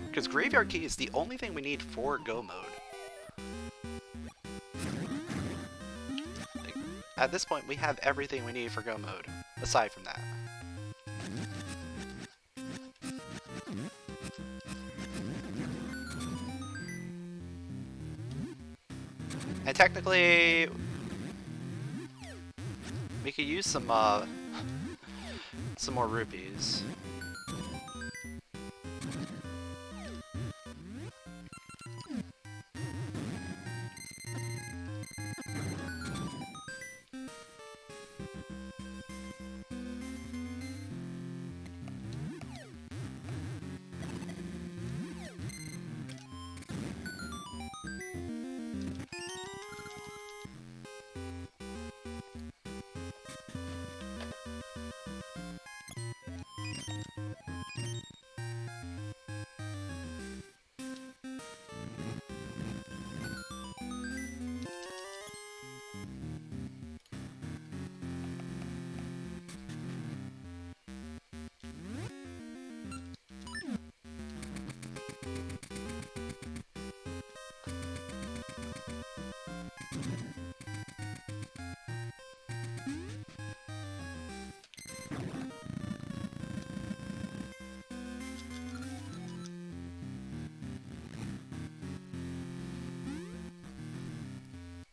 Because graveyard key is the only thing we need for go mode. Like, at this point, we have everything we need for go mode, aside from that. And technically, we could use some more rupees.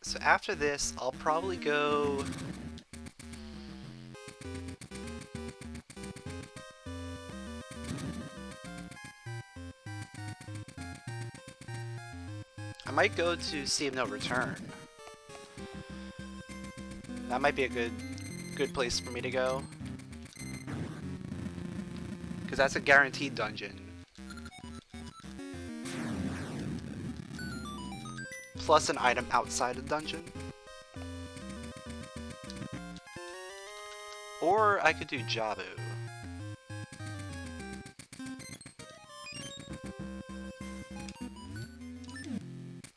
So after this, I'll probably go... I might go to Sea of No Return. That might be a good place for me to go. Because that's a guaranteed dungeon. Plus an item outside the dungeon. Or I could do Jabu.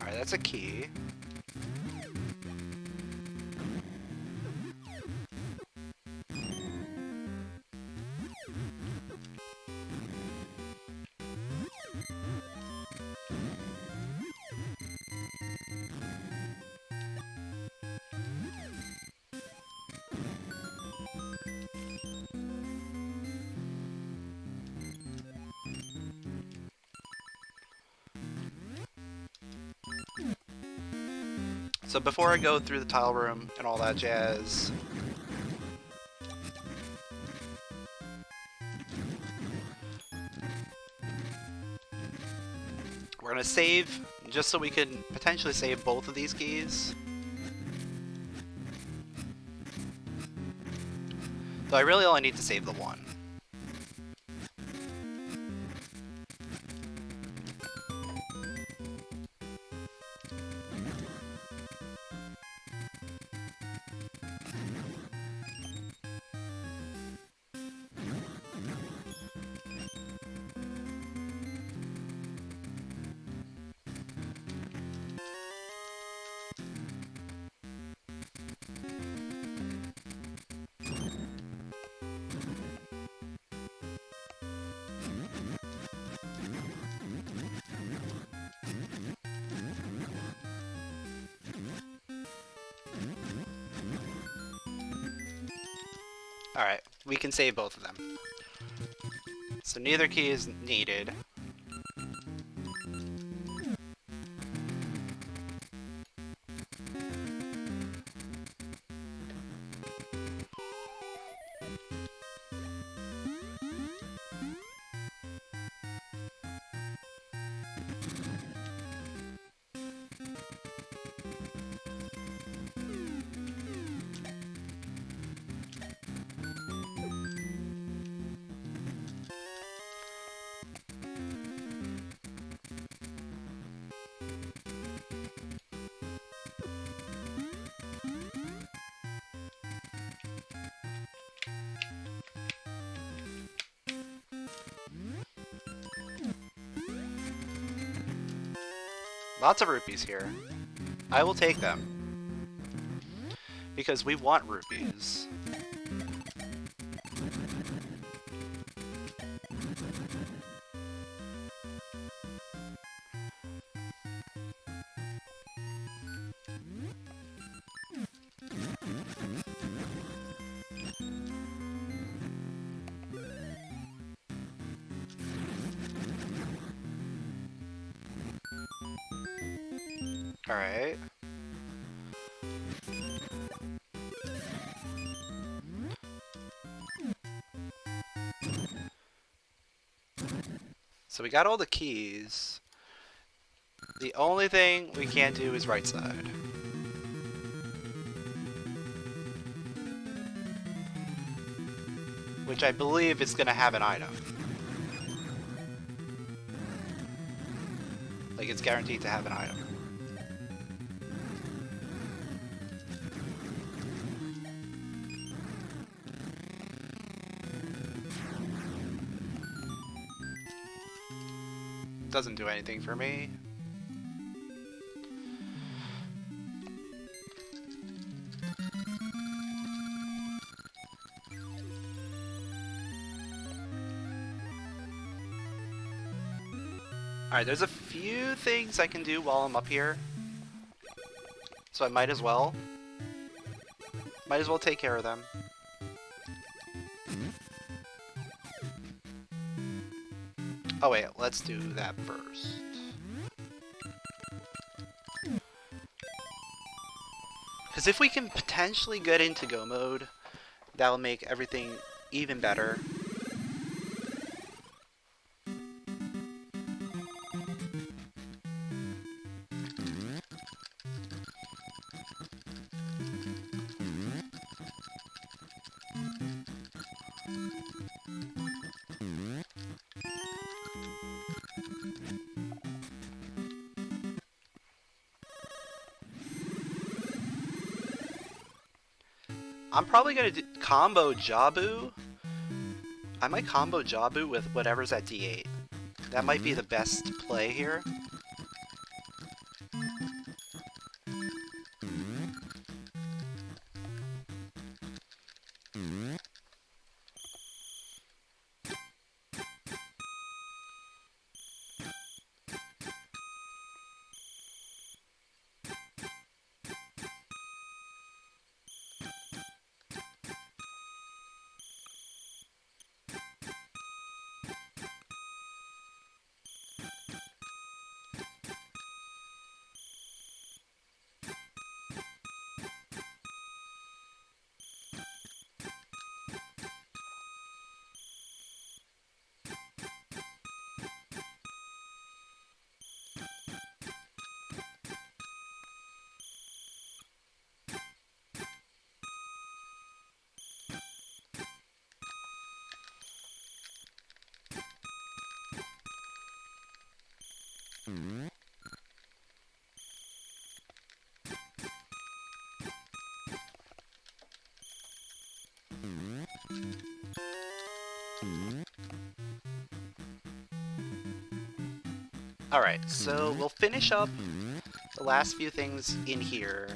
Alright, that's a key. So before I go through the tile room and all that jazz, we're gonna save, just so we can potentially save both of these keys. Though I really only need to save the one. Alright, we can save both of them. So neither key is needed. Lots of rupees here. I will take them. Because we want rupees. Alright. So we got all the keys. The only thing we can't do is right side. Which I believe is going to have an item. Like, it's guaranteed to have an item. Doesn't do anything for me. Alright, there's a few things I can do while I'm up here. So I might as well. Might as well take care of them. Oh wait, let's do that first. Because if we can potentially get into go mode, that'll make everything even better. I'm probably going to combo Jabu. I might combo Jabu with whatever's at D8. That might be the best play here. Alright, so we'll finish up the last few things in here.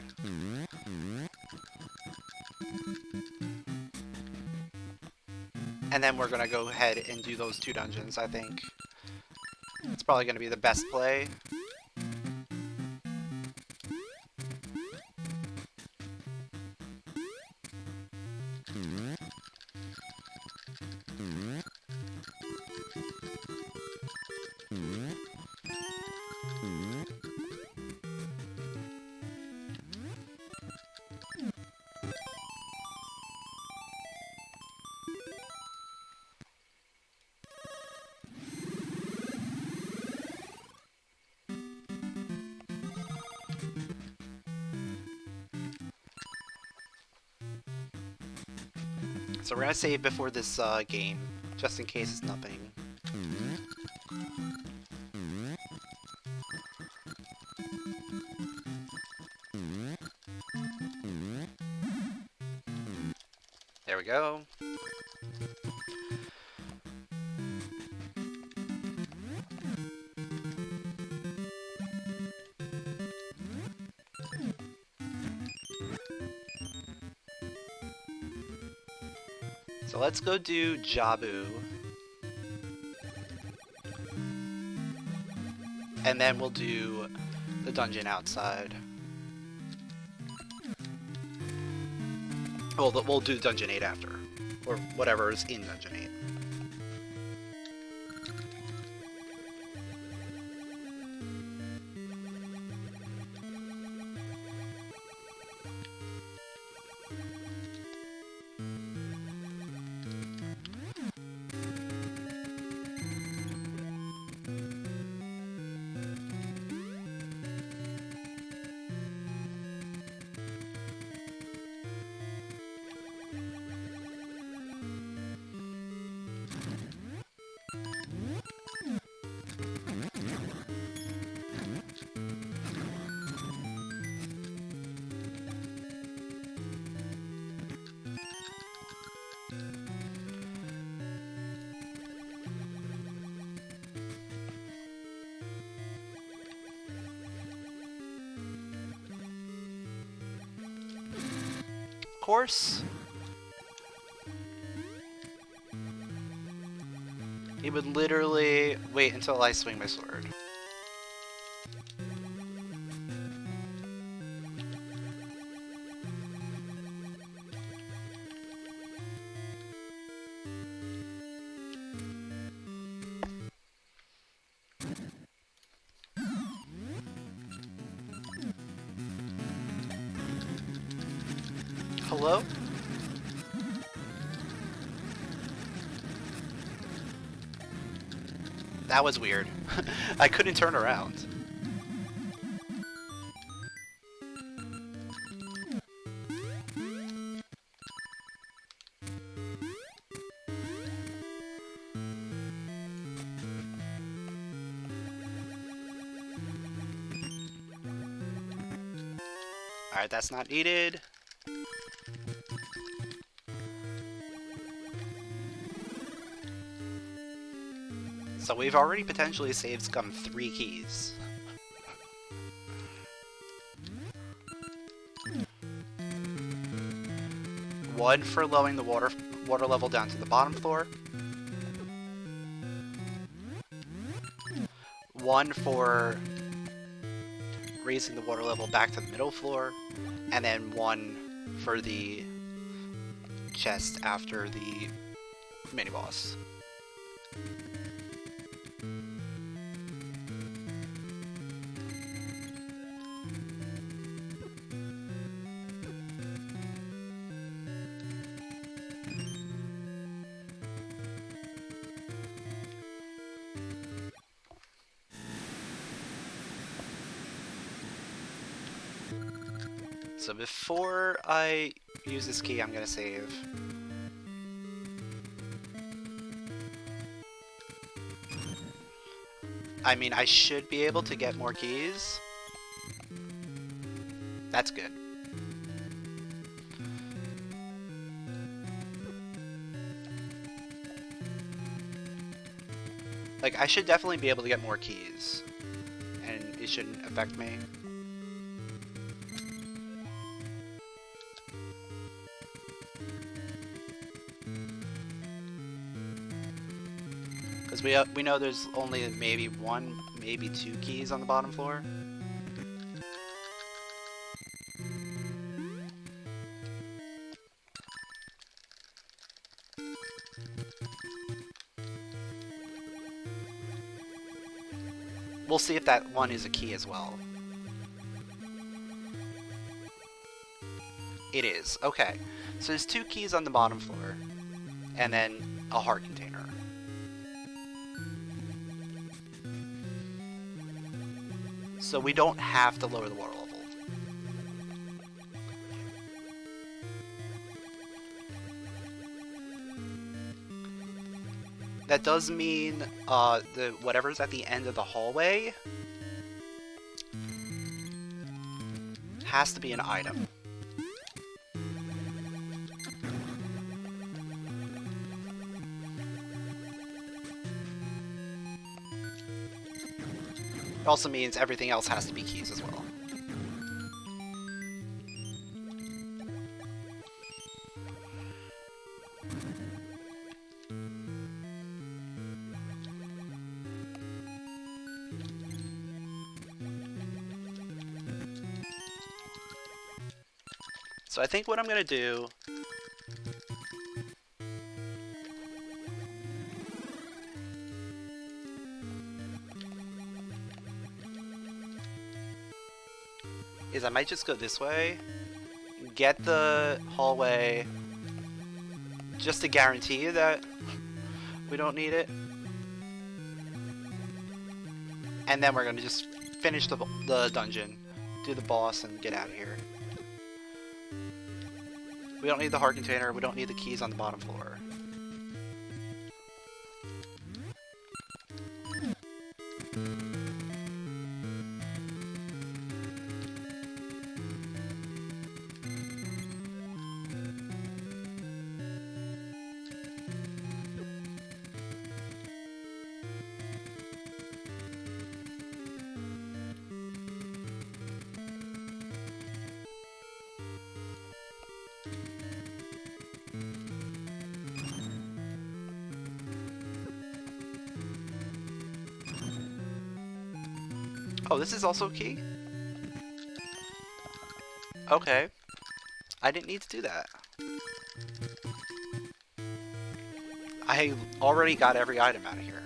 And then we're gonna go ahead and do those 2 dungeons, I think. It's probably gonna be the best play. So we're gonna save before this game, just in case it's nothing. There we go. So let's go do Jabu. And then we'll do the dungeon outside. Well, we'll do Dungeon 8 after. Or whatever is in Dungeon 8. Course, he would literally wait until I swing my sword. Hello? That was weird. I couldn't turn around. Alright, that's not needed. So we've already potentially saved Scum 3 keys. One for lowering the water level down to the bottom floor. One for raising the water level back to the middle floor. And then one for the chest after the mini-boss. So before I use this key, I'm gonna save. I mean, I should be able to get more keys. That's good. Like, I should definitely be able to get more keys. And it shouldn't affect me. Because we know there's only maybe one, maybe two keys on the bottom floor. We'll see if that one is a key as well. It is. Okay. So there's two keys on the bottom floor. And then a heart container. So we don't have to lower the water level. That does mean the whatever's at the end of the hallway has to be an item. It also means everything else has to be keys as well. So I think what I'm gonna do is I might just go this way, get the hallway, just to guarantee that we don't need it. And then we're gonna just finish the dungeon, do the boss, and get out of here. We don't need the heart container, we don't need the keys on the bottom floor. Oh, this is also a key? Okay. I didn't need to do that. I already got every item out of here.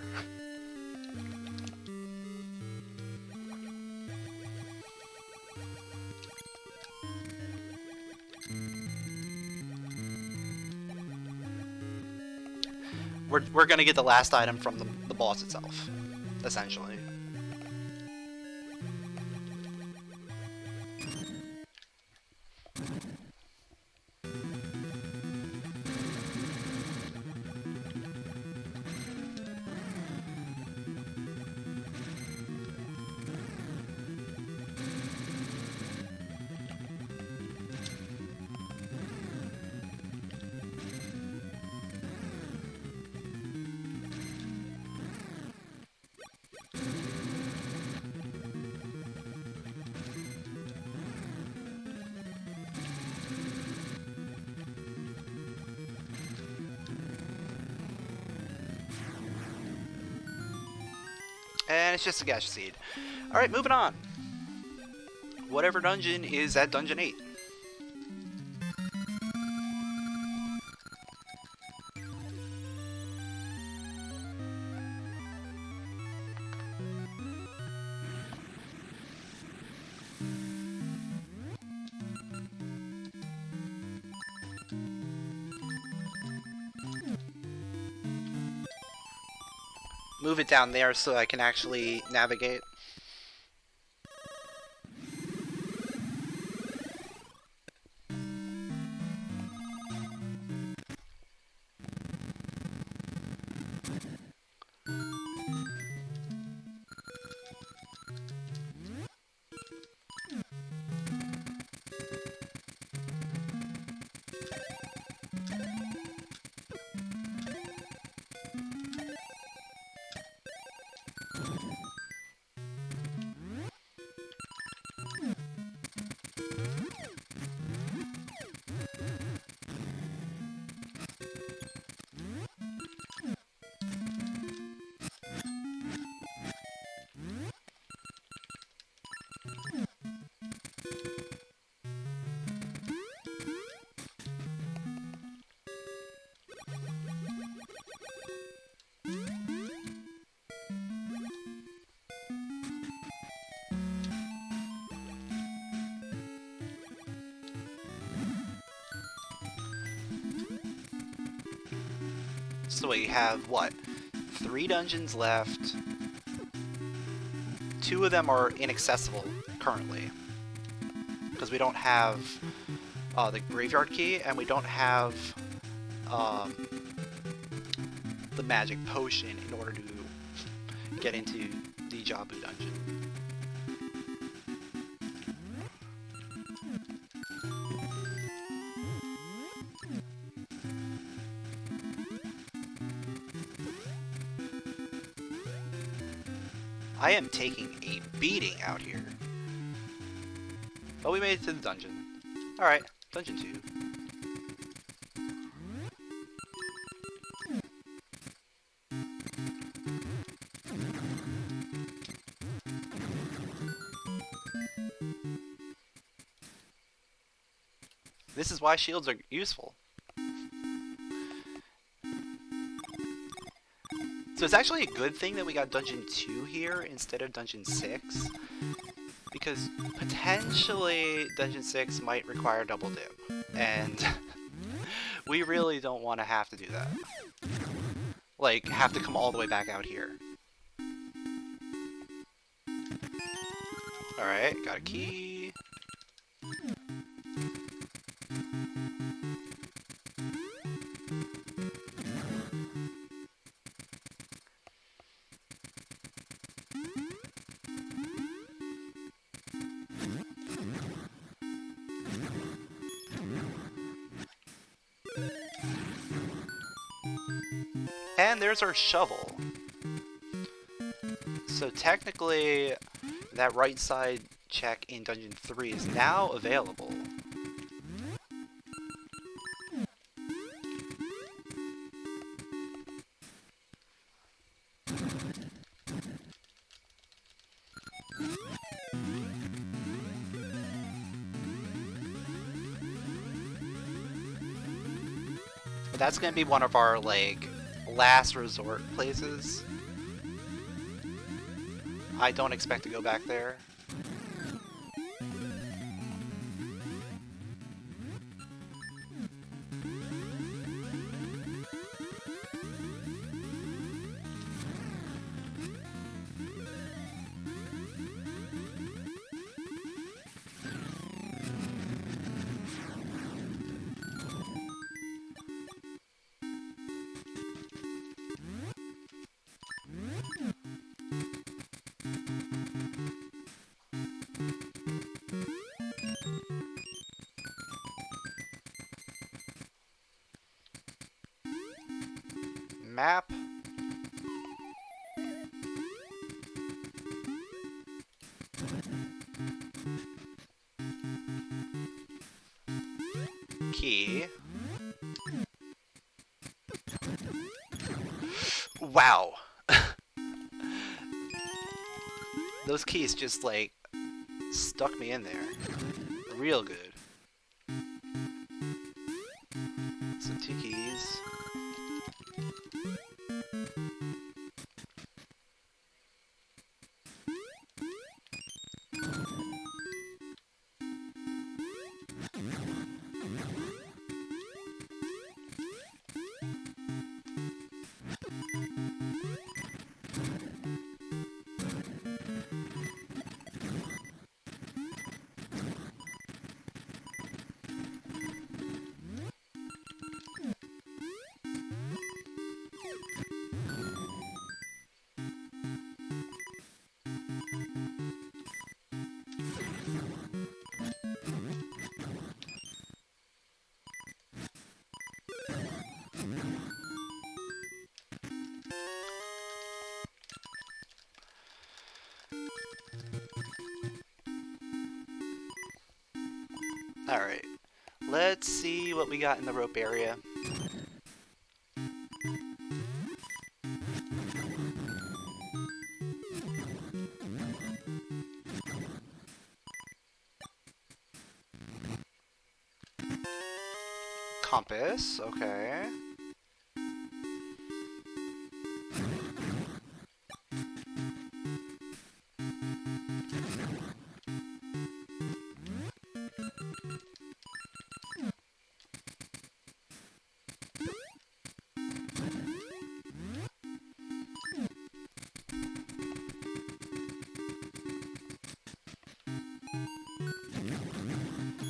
we're gonna get the last item from the boss itself, essentially. And it's just a gaseous seed. Alright, moving on. Whatever dungeon is at dungeon 8. Move it down there so I can actually navigate. So we have, what, 3 dungeons left. 2 of them are inaccessible currently, because we don't have the graveyard key, and we don't have the magic potion in order to get into the Jabu dungeon. I am taking a beating out here. But we made it to the dungeon. Alright, dungeon 2. This is why shields are useful. So it's actually a good thing that we got Dungeon 2 here instead of Dungeon 6, because potentially Dungeon 6 might require double dip, and we really don't want to have to do that. Like, have to come all the way back out here. Alright, got a key. And there's our shovel. So technically, that right side check in Dungeon 3 is now available. But that's gonna be one of our, like, last resort places. I don't expect to go back there. map. Key. Wow. Those keys just like stuck me in there. Real good. So 2 keys. Alright, let's see what we got in the rope area. Compass, okay.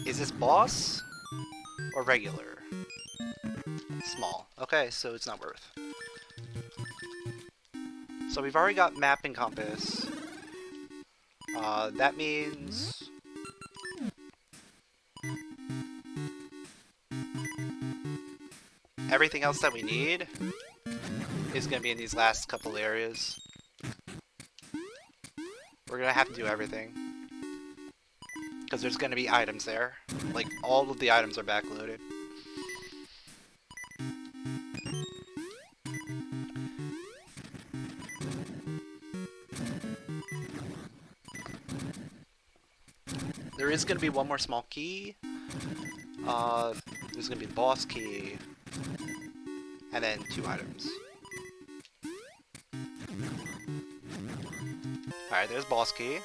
Is this boss or regular? Small. Okay, so it's not worth. So we've already got map and compass. That means everything else that we need is going to be in these last couple areas. We're going to have to do everything. Because there's going to be items there. Like, all of the items are backloaded. There is going to be one more small key. There's going to be the boss key. And then 2 items. Alright, there's boss key.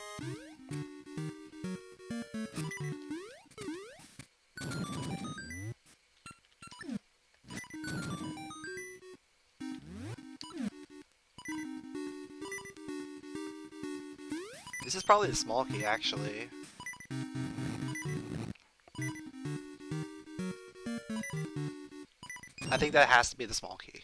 This is probably the small key, actually. I think that has to be the small key.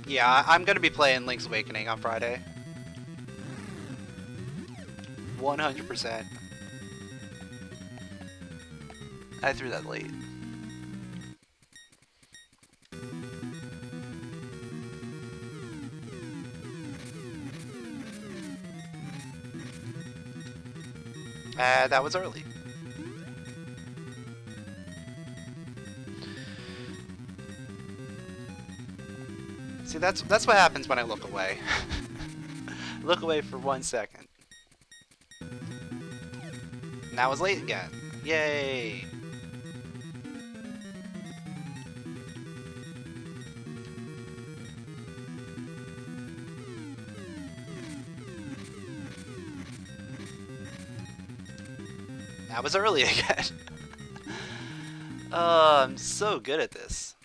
Yeah, I'm gonna be playing Link's Awakening on Friday. 100%. I threw that late. That was early. See, that's what happens when I look away. Look away for 1 second. And I was late again. Yay! I was early again. Oh, I'm so good at this.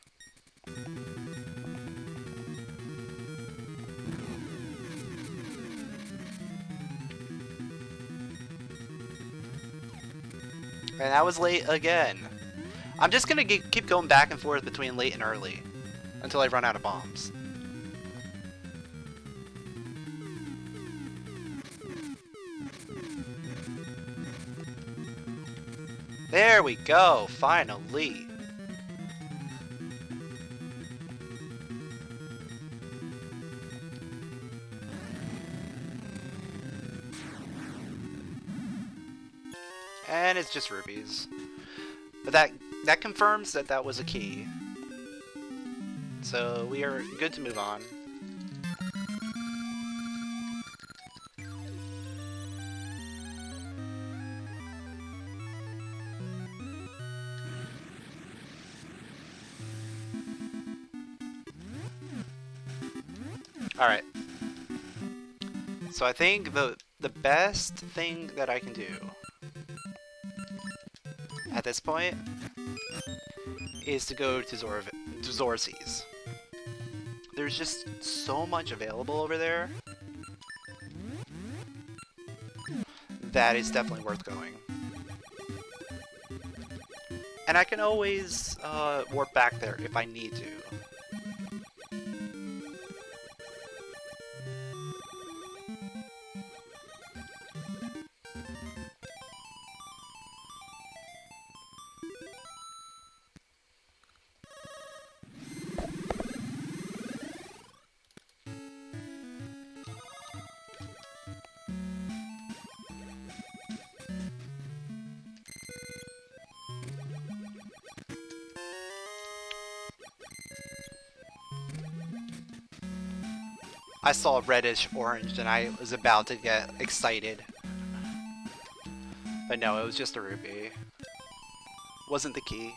And I was late again. I'm just gonna keep going back and forth between late and early until I run out of bombs. There we go, finally. And it's just rupees. But that confirms that that was a key. So we are good to move on. Alright. So I think the best thing that I can do at this point is to go to Zorzi's. There's just so much available over there that is definitely worth going. And I can always warp back there if I need to. I saw reddish orange and I was about to get excited. But no, it was just a rupee. Wasn't the key.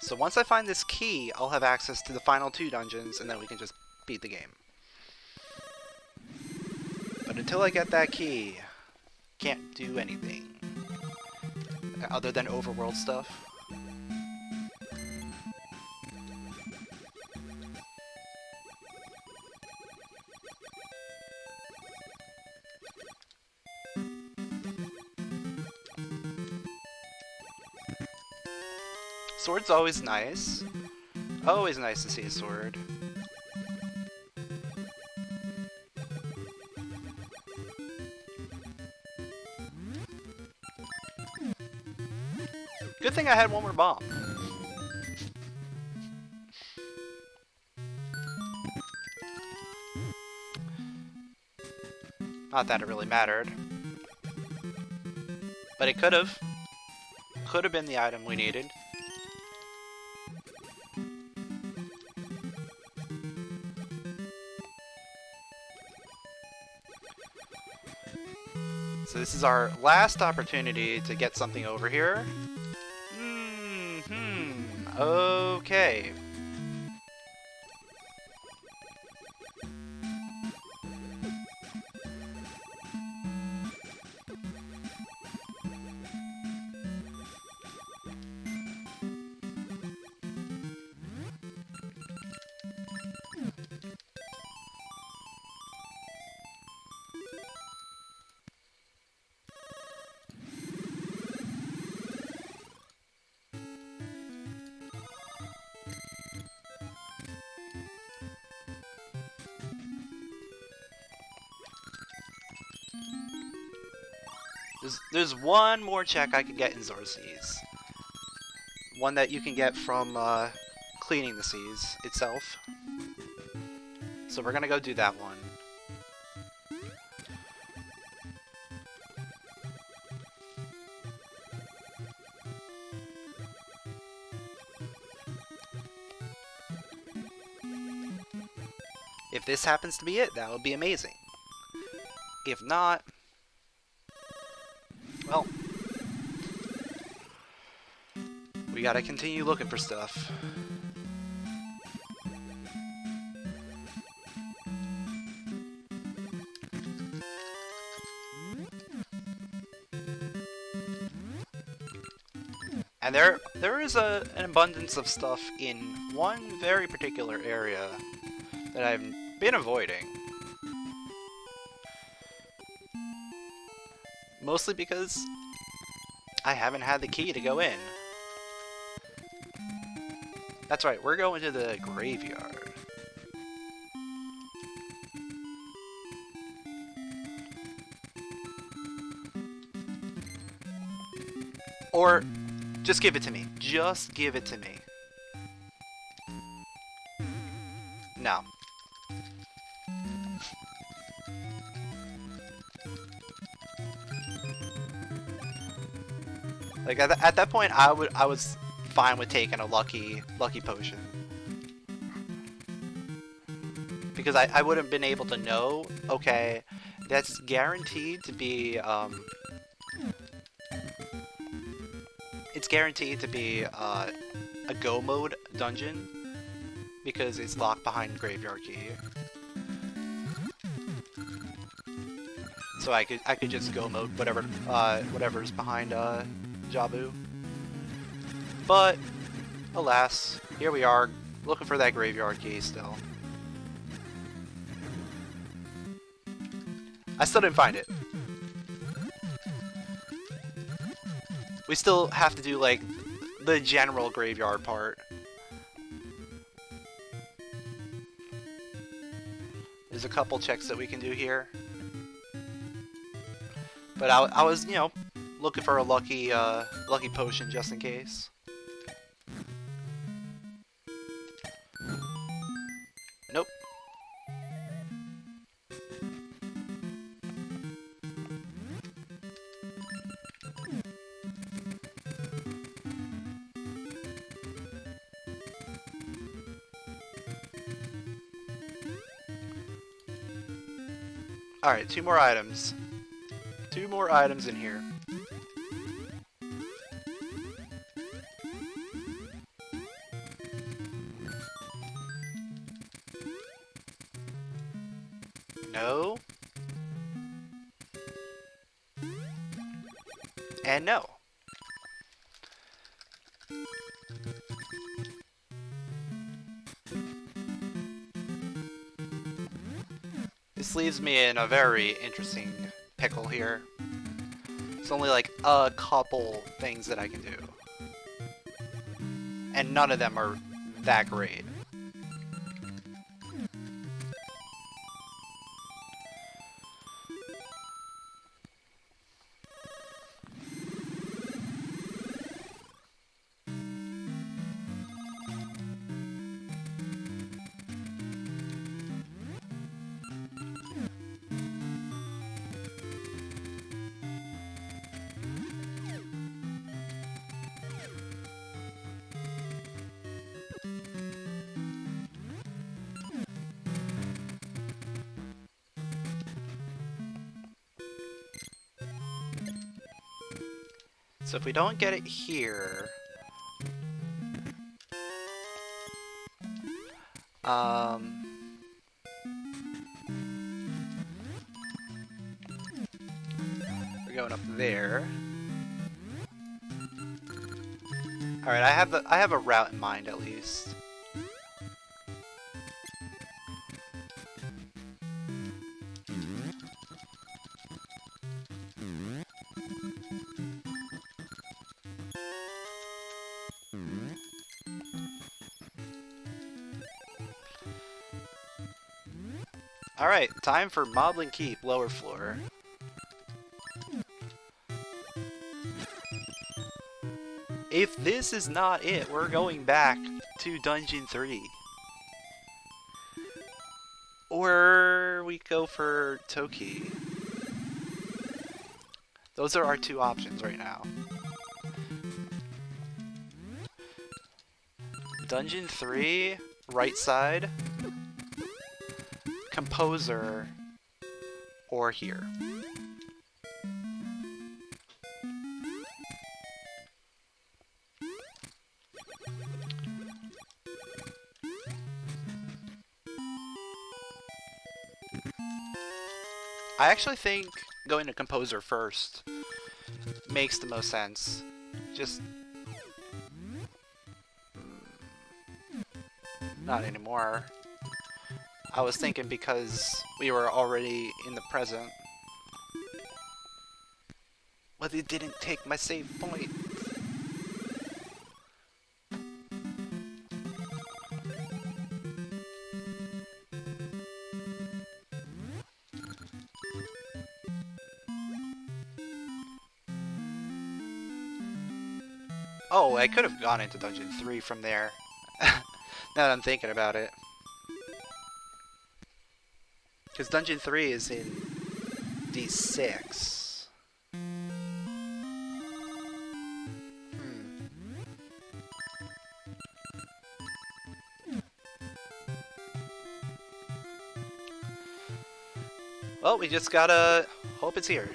So once I find this key, I'll have access to the final 2 dungeons, and then we can just beat the game. But until I get that key, can't do anything. Other than overworld stuff. Sword's always nice. Always nice to see a sword. Good thing I had one more bomb. Not that it really mattered. But it could have. Could have been the item we needed. So this is our last opportunity to get something over here. Okay. There's one more check I can get in Zora Seas. One that you can get from cleaning the seas itself. So we're gonna go do that one. If this happens to be it, that would be amazing. If not, well, we gotta continue looking for stuff. And there is an abundance of stuff in one very particular area that I've been avoiding. Mostly because I haven't had the key to go in. That's right, we're going to the graveyard. Or, just give it to me. Just give it to me. No. Like at that point, I was fine with taking a lucky potion, because I would have been able to know, okay, that's guaranteed to be it's guaranteed to be a go mode dungeon because it's locked behind graveyard key. So I could just go mode whatever's behind Jabu. But alas, here we are looking for that graveyard key still. I still didn't find it. We still have to do like the general graveyard part. There's a couple checks that we can do here. But I was, you know, looking for a lucky potion just in case. Nope. Alright, two more items. Two more items in here. No. And no. This leaves me in a very interesting pickle here. It's only like a couple things that I can do. And none of them are that great. So if we don't get it here, we're going up there. All right, I have a route in mind at least. Alright, time for Moblin Keep, lower floor. If this is not it, we're going back to Dungeon 3. Or we go for Toki. Those are our two options right now. Dungeon 3, right side, Composer, or here. I actually think going to Composer first makes the most sense. Just... not anymore. I was thinking because we were already in the present. Well, they didn't take my save point. Oh, I could have gone into Dungeon 3 from there. Now that I'm thinking about it. Because Dungeon 3 is in D6. Well, we just gotta hope it's here.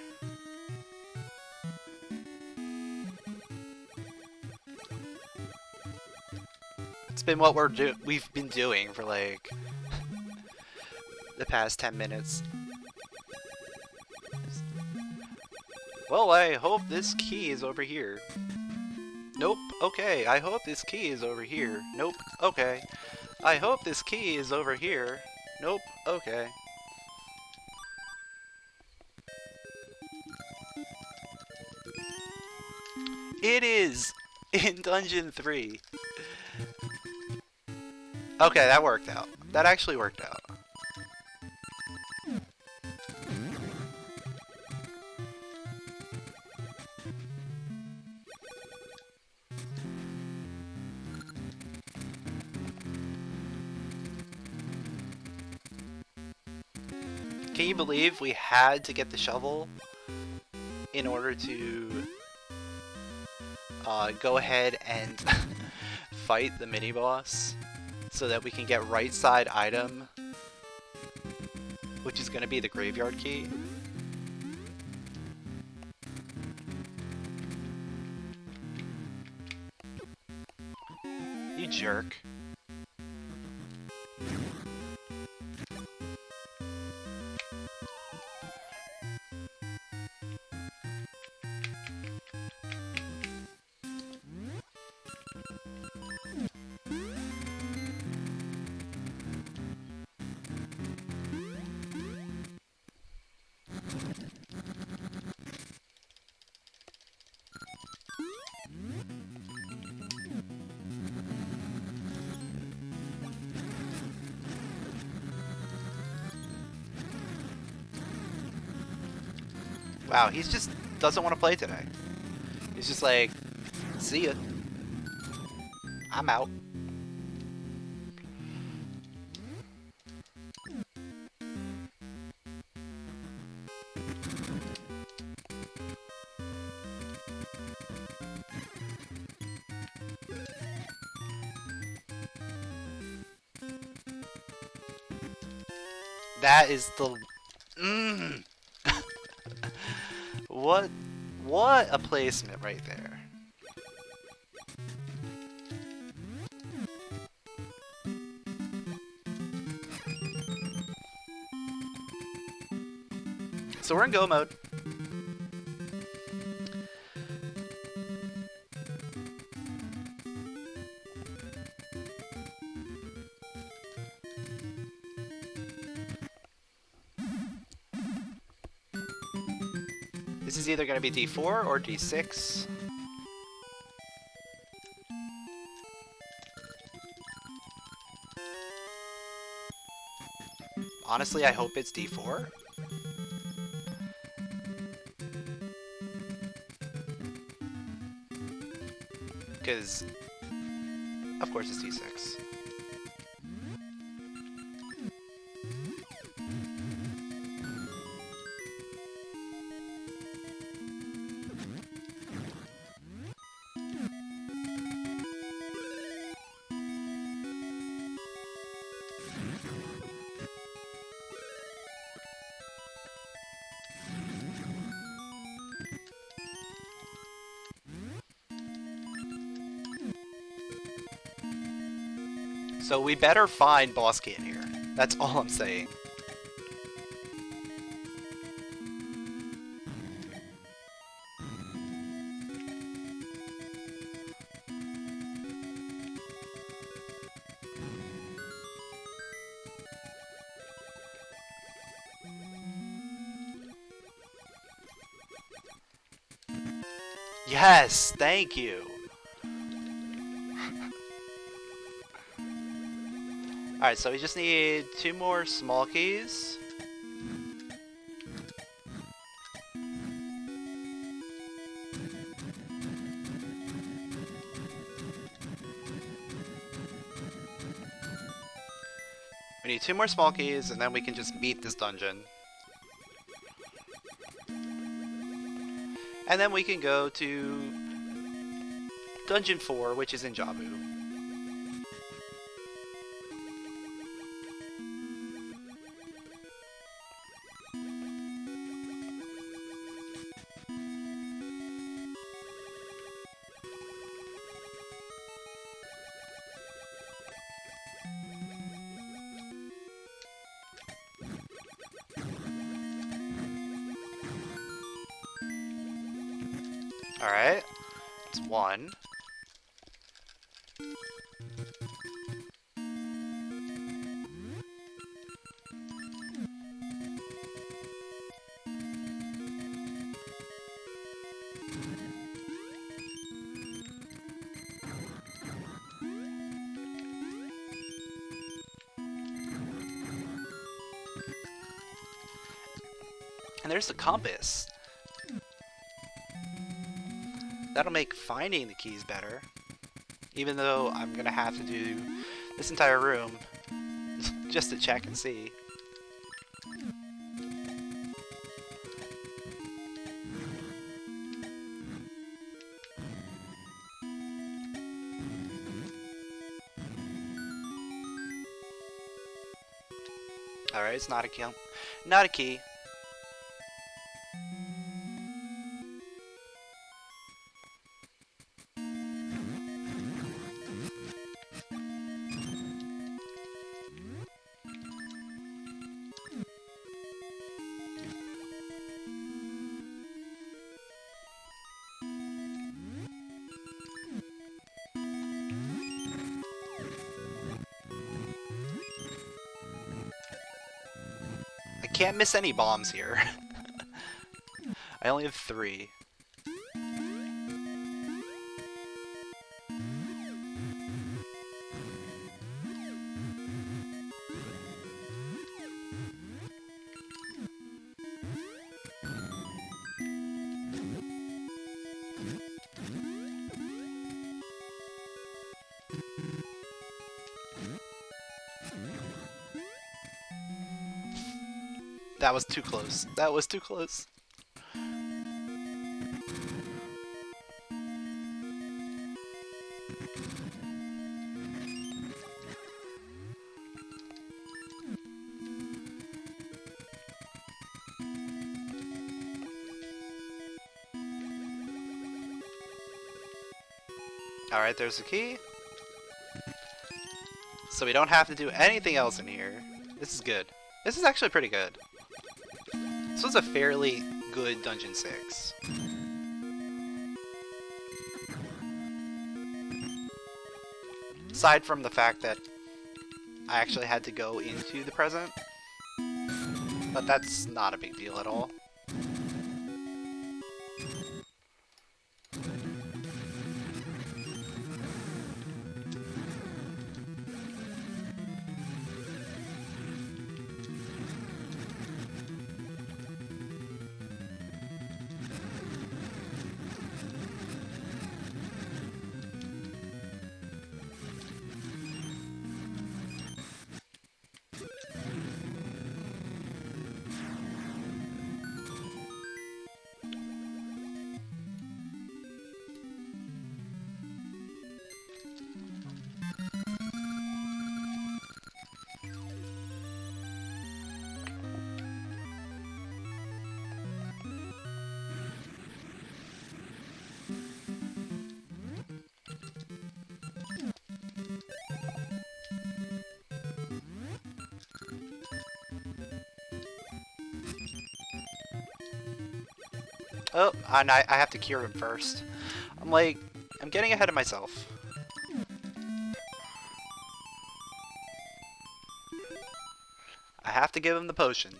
It's been what we've been doing for like the past 10 minutes. Well, I hope this key is over here. Nope. Okay. I hope this key is over here. Nope. Okay. I hope this key is over here. Nope. Okay. It is in Dungeon 3. Okay, that worked out. That actually worked out. Can you believe we had to get the shovel in order to go ahead and fight the mini-boss so that we can get right side item, which is going to be the graveyard key? You jerk. Wow, he just doesn't want to play today. He's just like, see ya. I'm out. That is the... What a placement right there. So we're in go mode. This is either going to be D4 or D6. Honestly, I hope it's D4. Because, of course, it's D6. So we better find boss key in here. That's all I'm saying. Yes, thank you. Alright, so we just need 2 more small keys. We need 2 more small keys, and then we can just beat this dungeon. And then we can go to Dungeon 4, which is in Jabu. Alright, it's 1. And there's the compass. That'll make finding the keys better. Even though I'm gonna have to do this entire room just to check and see. Alright, it's not a key. Not a key. Can't miss any bombs here. I only have 3. That was too close. That was too close. Alright, there's the key. So we don't have to do anything else in here. This is good. This is actually pretty good. This was a fairly good Dungeon 6. Aside from the fact that I actually had to go into the present. But that's not a big deal at all. Oh, and I have to cure him first. I'm like, I'm getting ahead of myself. I have to give him the potion.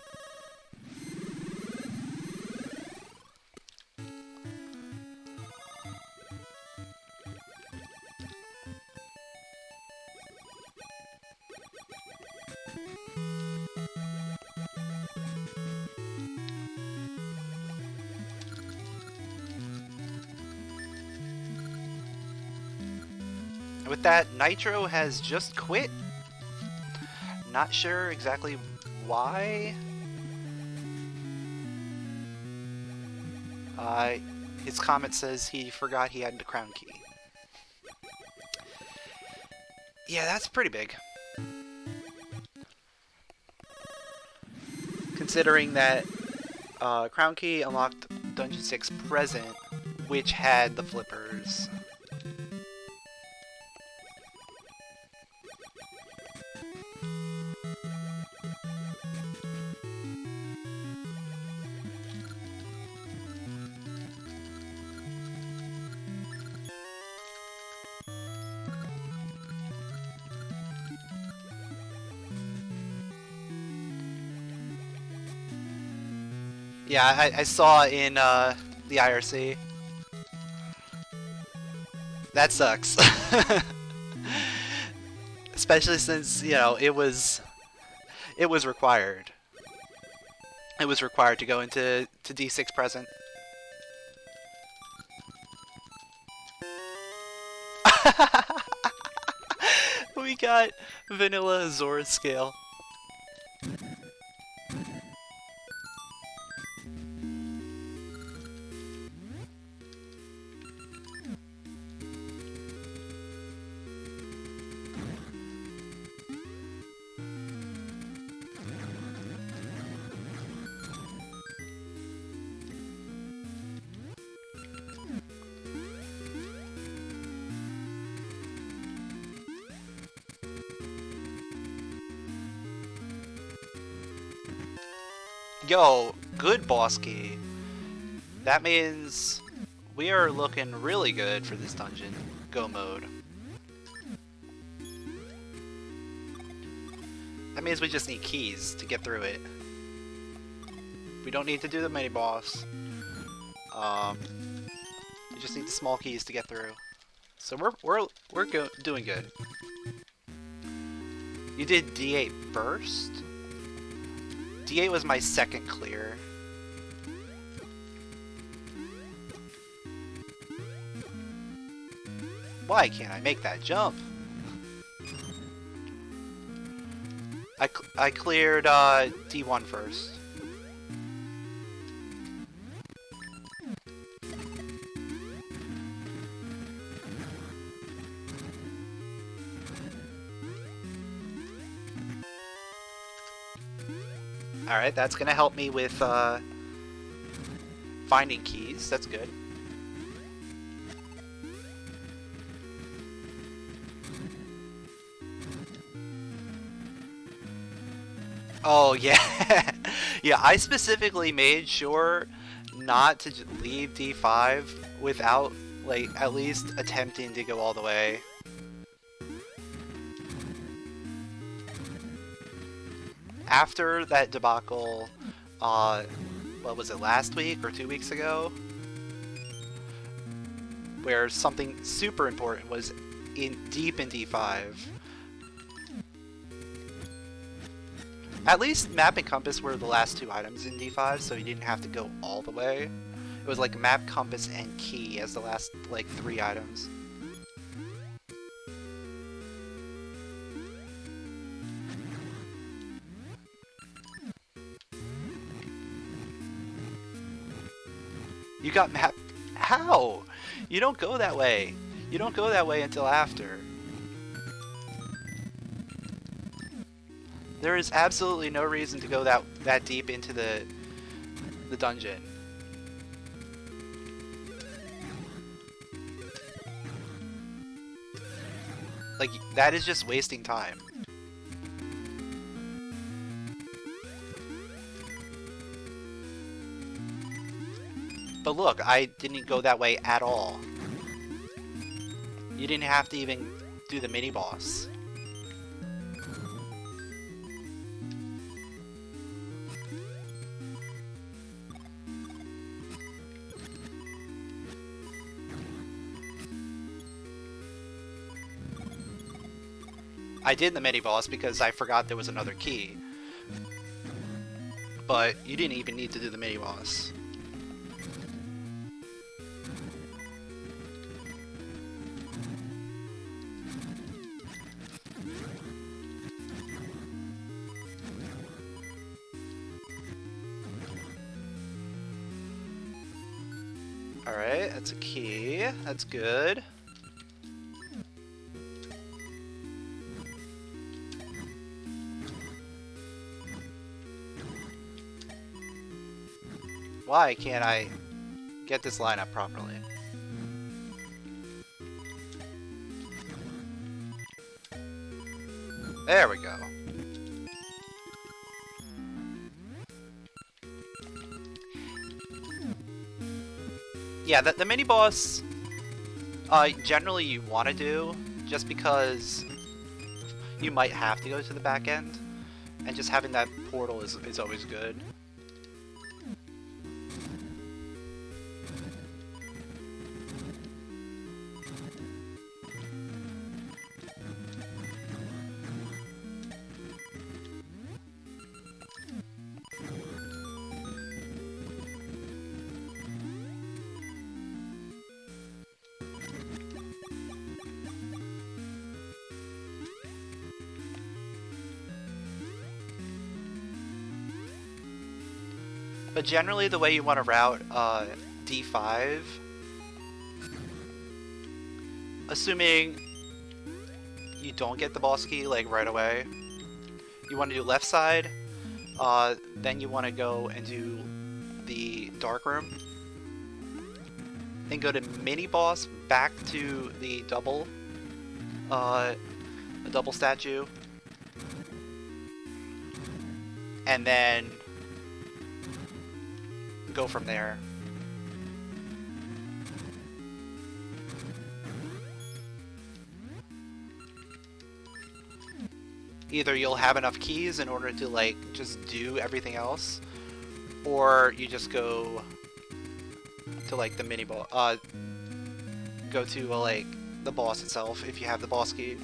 With that, Nitro has just quit. Not sure exactly why. His comment says he forgot he had the crown key. Yeah, that's pretty big. Considering that crown key unlocked Dungeon 6 Present, which had the flippers. Yeah, I saw in the IRC. That sucks. Especially since, you know, it was required. It was required to go into D6 Present. We got Vanilla Azora Scale. Yo, good boss key. That means we are looking really good for this dungeon. Go mode. That means we just need keys to get through it. We don't need to do the mini boss. We just need the small keys to get through. So we're doing good. You did D8 first? D8 was my second clear. Why can't I make that jump? I cleared D1 first. Alright, that's gonna help me with finding keys. That's good. Oh, yeah. Yeah, I specifically made sure not to leave D5 without, like, at least attempting to go all the way. After that debacle, what was it, last week or 2 weeks ago? Where something super important was deep in D5. At least map and compass were the last two items in D5, so you didn't have to go all the way. It was like map, compass, and key as the last, like, 3 items. You got map... How? You don't go that way. You don't go that way until after. There is absolutely no reason to go that deep into the dungeon. Like, that is just wasting time. But look, I didn't go that way at all. You didn't have to even do the mini-boss. I did the mini-boss because I forgot there was another key. But you didn't even need to do the mini-boss. Alright, that's a key. That's good. Why can't I get this line up properly? There we go. Yeah, the mini-boss, generally you want to do, just because you might have to go to the back end, and just having that portal is always good. But generally the way you want to route D5, assuming you don't get the boss key like right away, you want to do left side, then you want to go and do the dark room, then go to mini boss, back to the double statue, and then go from there. Either you'll have enough keys in order to like just do everything else, or you just go to like the mini boss, go to like the boss itself if you have the boss key.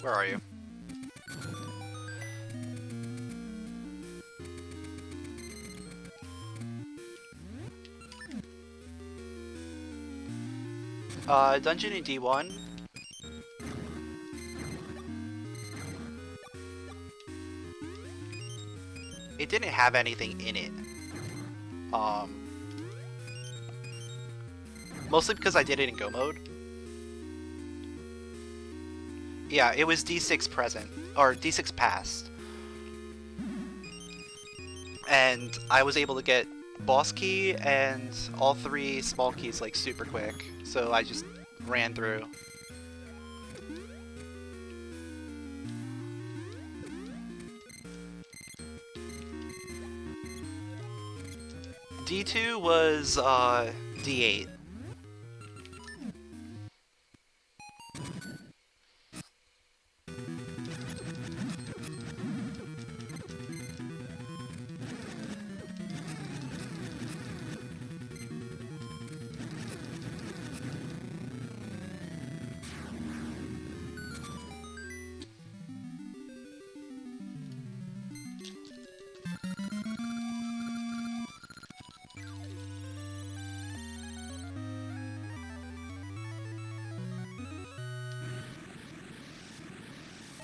Where are you? Dungeon in D1. It didn't have anything in it. Mostly because I did it in Go mode. Yeah, it was D6 present, or D6 past. And I was able to get boss key and all 3 small keys like super quick, so I just ran through. D2 was D8.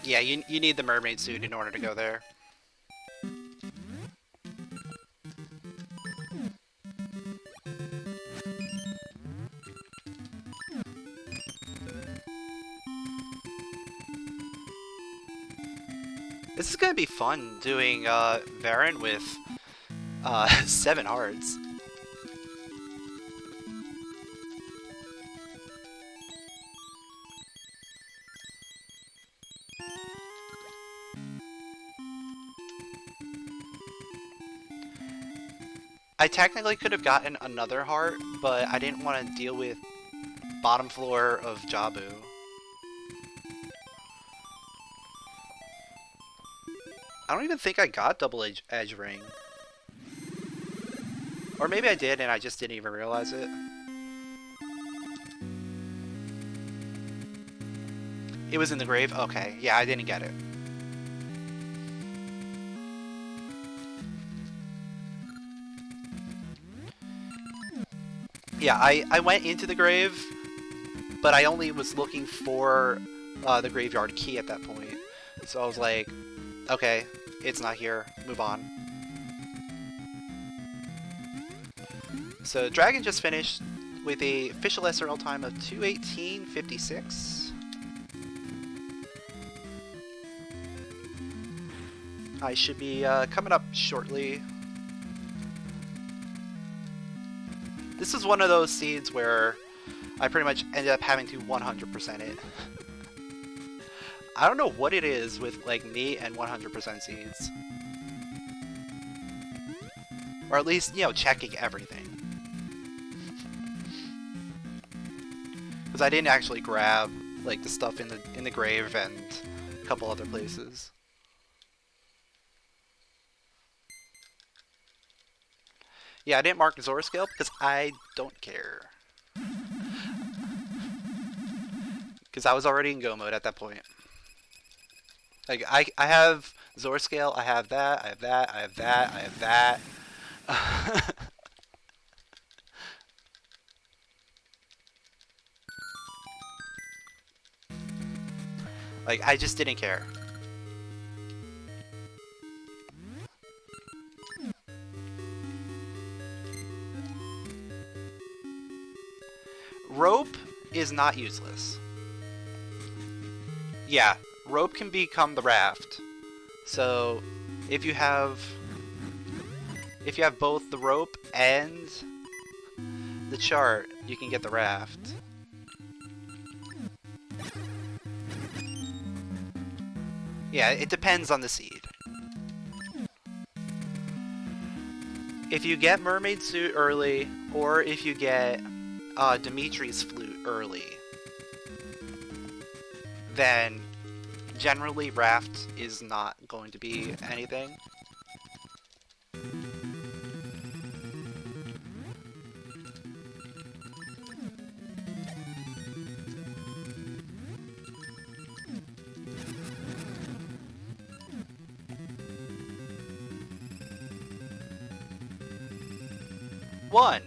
Yeah, you need the mermaid suit in order to go there. This is gonna be fun doing Varen with 7 hearts. I technically could have gotten another heart, but I didn't want to deal with bottom floor of Jabu. I don't even think I got double edge ring. Or maybe I did and I just didn't even realize it. It was in the grave? Okay, yeah, I didn't get it. Yeah, I went into the grave, but I only was looking for the graveyard key at that point. So I was like, okay, it's not here, move on. So Dragon just finished with a official SRL time of 2:18:56. I should be coming up shortly. This is one of those seeds where I pretty much ended up having to 100% it. I don't know what it is with like me and 100% seeds. Or at least, you know, checking everything. Because I didn't actually grab like the stuff in the grave and a couple other places. Yeah, I didn't mark Zora scale because I don't care. Because I was already in go mode at that point. Like, I have Zora scale, I have that, I have that, I have that, I have that. Like, I just didn't care. Rope is not useless. Yeah, rope can become the raft. So if you have both the rope and the chart, you can get the raft. Yeah, it depends on the seed. If you get Mermaid Suit early, or if you get Dimitri's Flute early, then generally Raft is not going to be anything. One.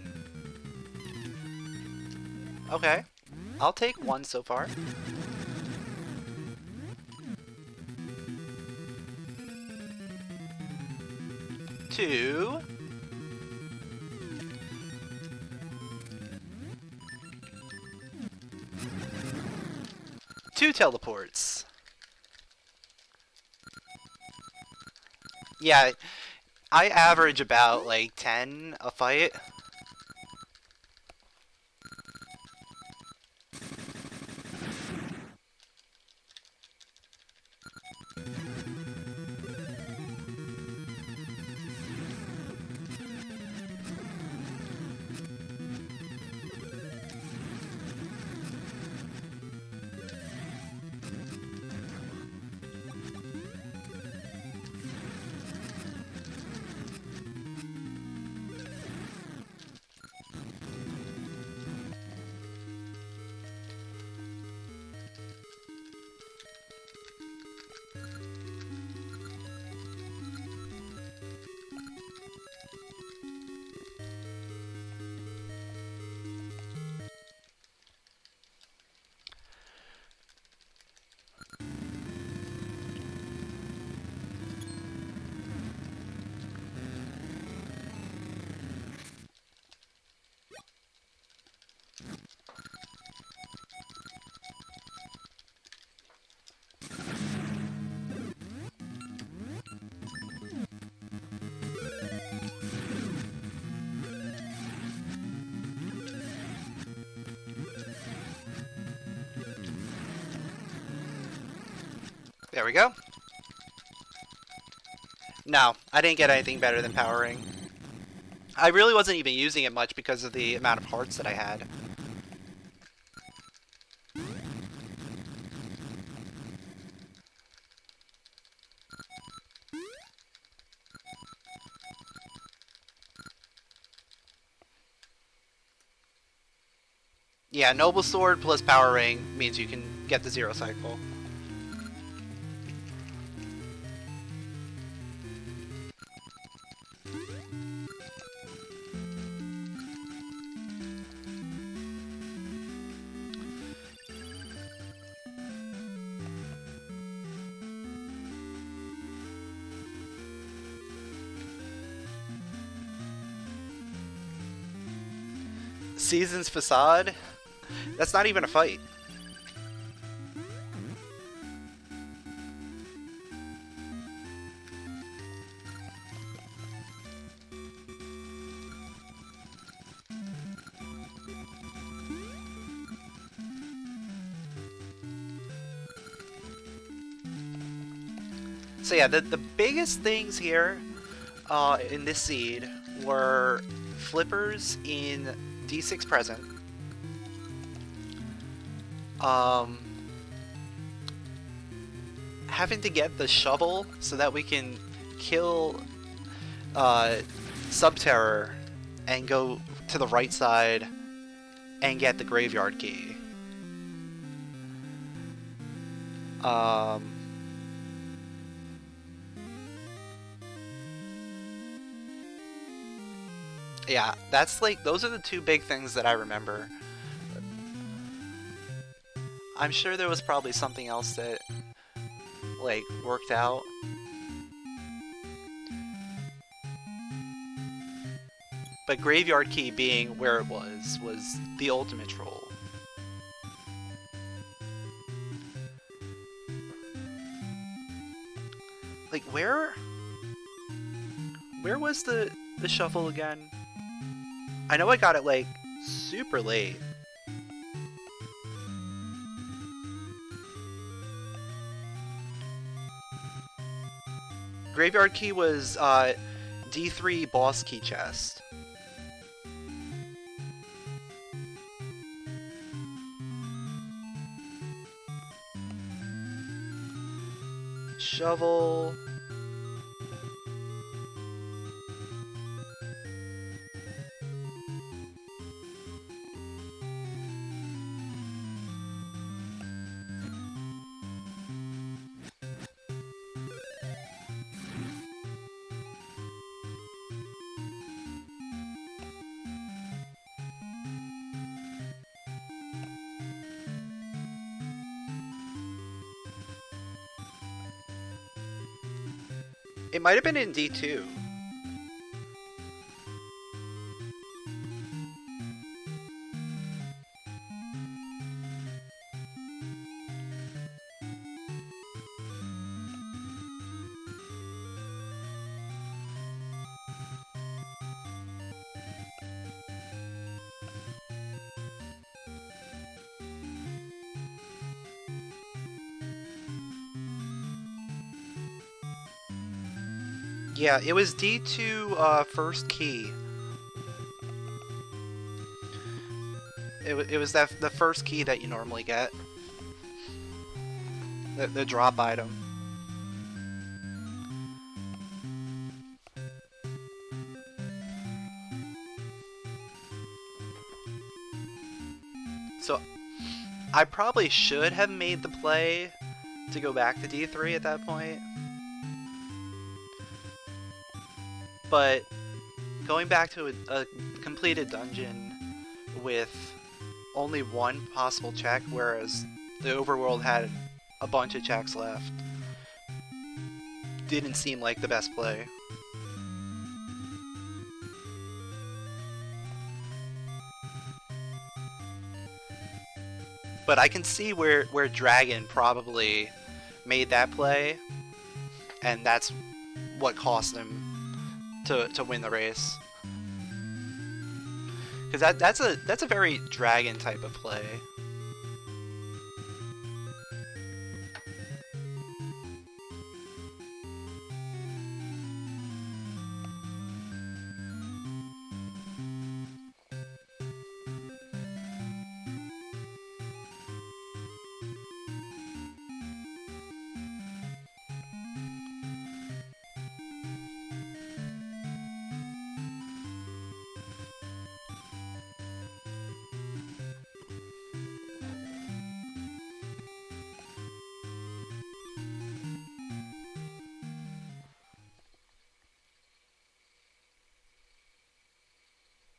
Okay. I'll take one so far. Two. Two teleports. Yeah, I average about like 10 a fight. There we go. No, I didn't get anything better than powering. I really wasn't even using it much because of the amount of hearts that I had. Yeah, Noble Sword plus Power Ring means you can get the 0 cycle. Season's Facade? That's not even a fight. So yeah, the biggest things here in this seed were flippers in D6 present. Having to get the shovel so that we can kill Subterror and go to the right side and get the graveyard key. Yeah, that's like, those are the two big things that I remember. I'm sure there was probably something else that, like, worked out. But Graveyard Key being where it was the ultimate troll. Like, where was the shuffle again? I know I got it, like, super late. Graveyard Key was D3 boss key chest. Shovel. It might have been in D2. Yeah, it was D2 first key. It was the first key that you normally get. The drop item. So I probably should have made the play to go back to D3 at that point. But going back to a completed dungeon with only one possible check, whereas the overworld had a bunch of checks left, didn't seem like the best play. But I can see where Dragon probably made that play, and that's what cost him to win the race. Because that's a very Dragon type of play.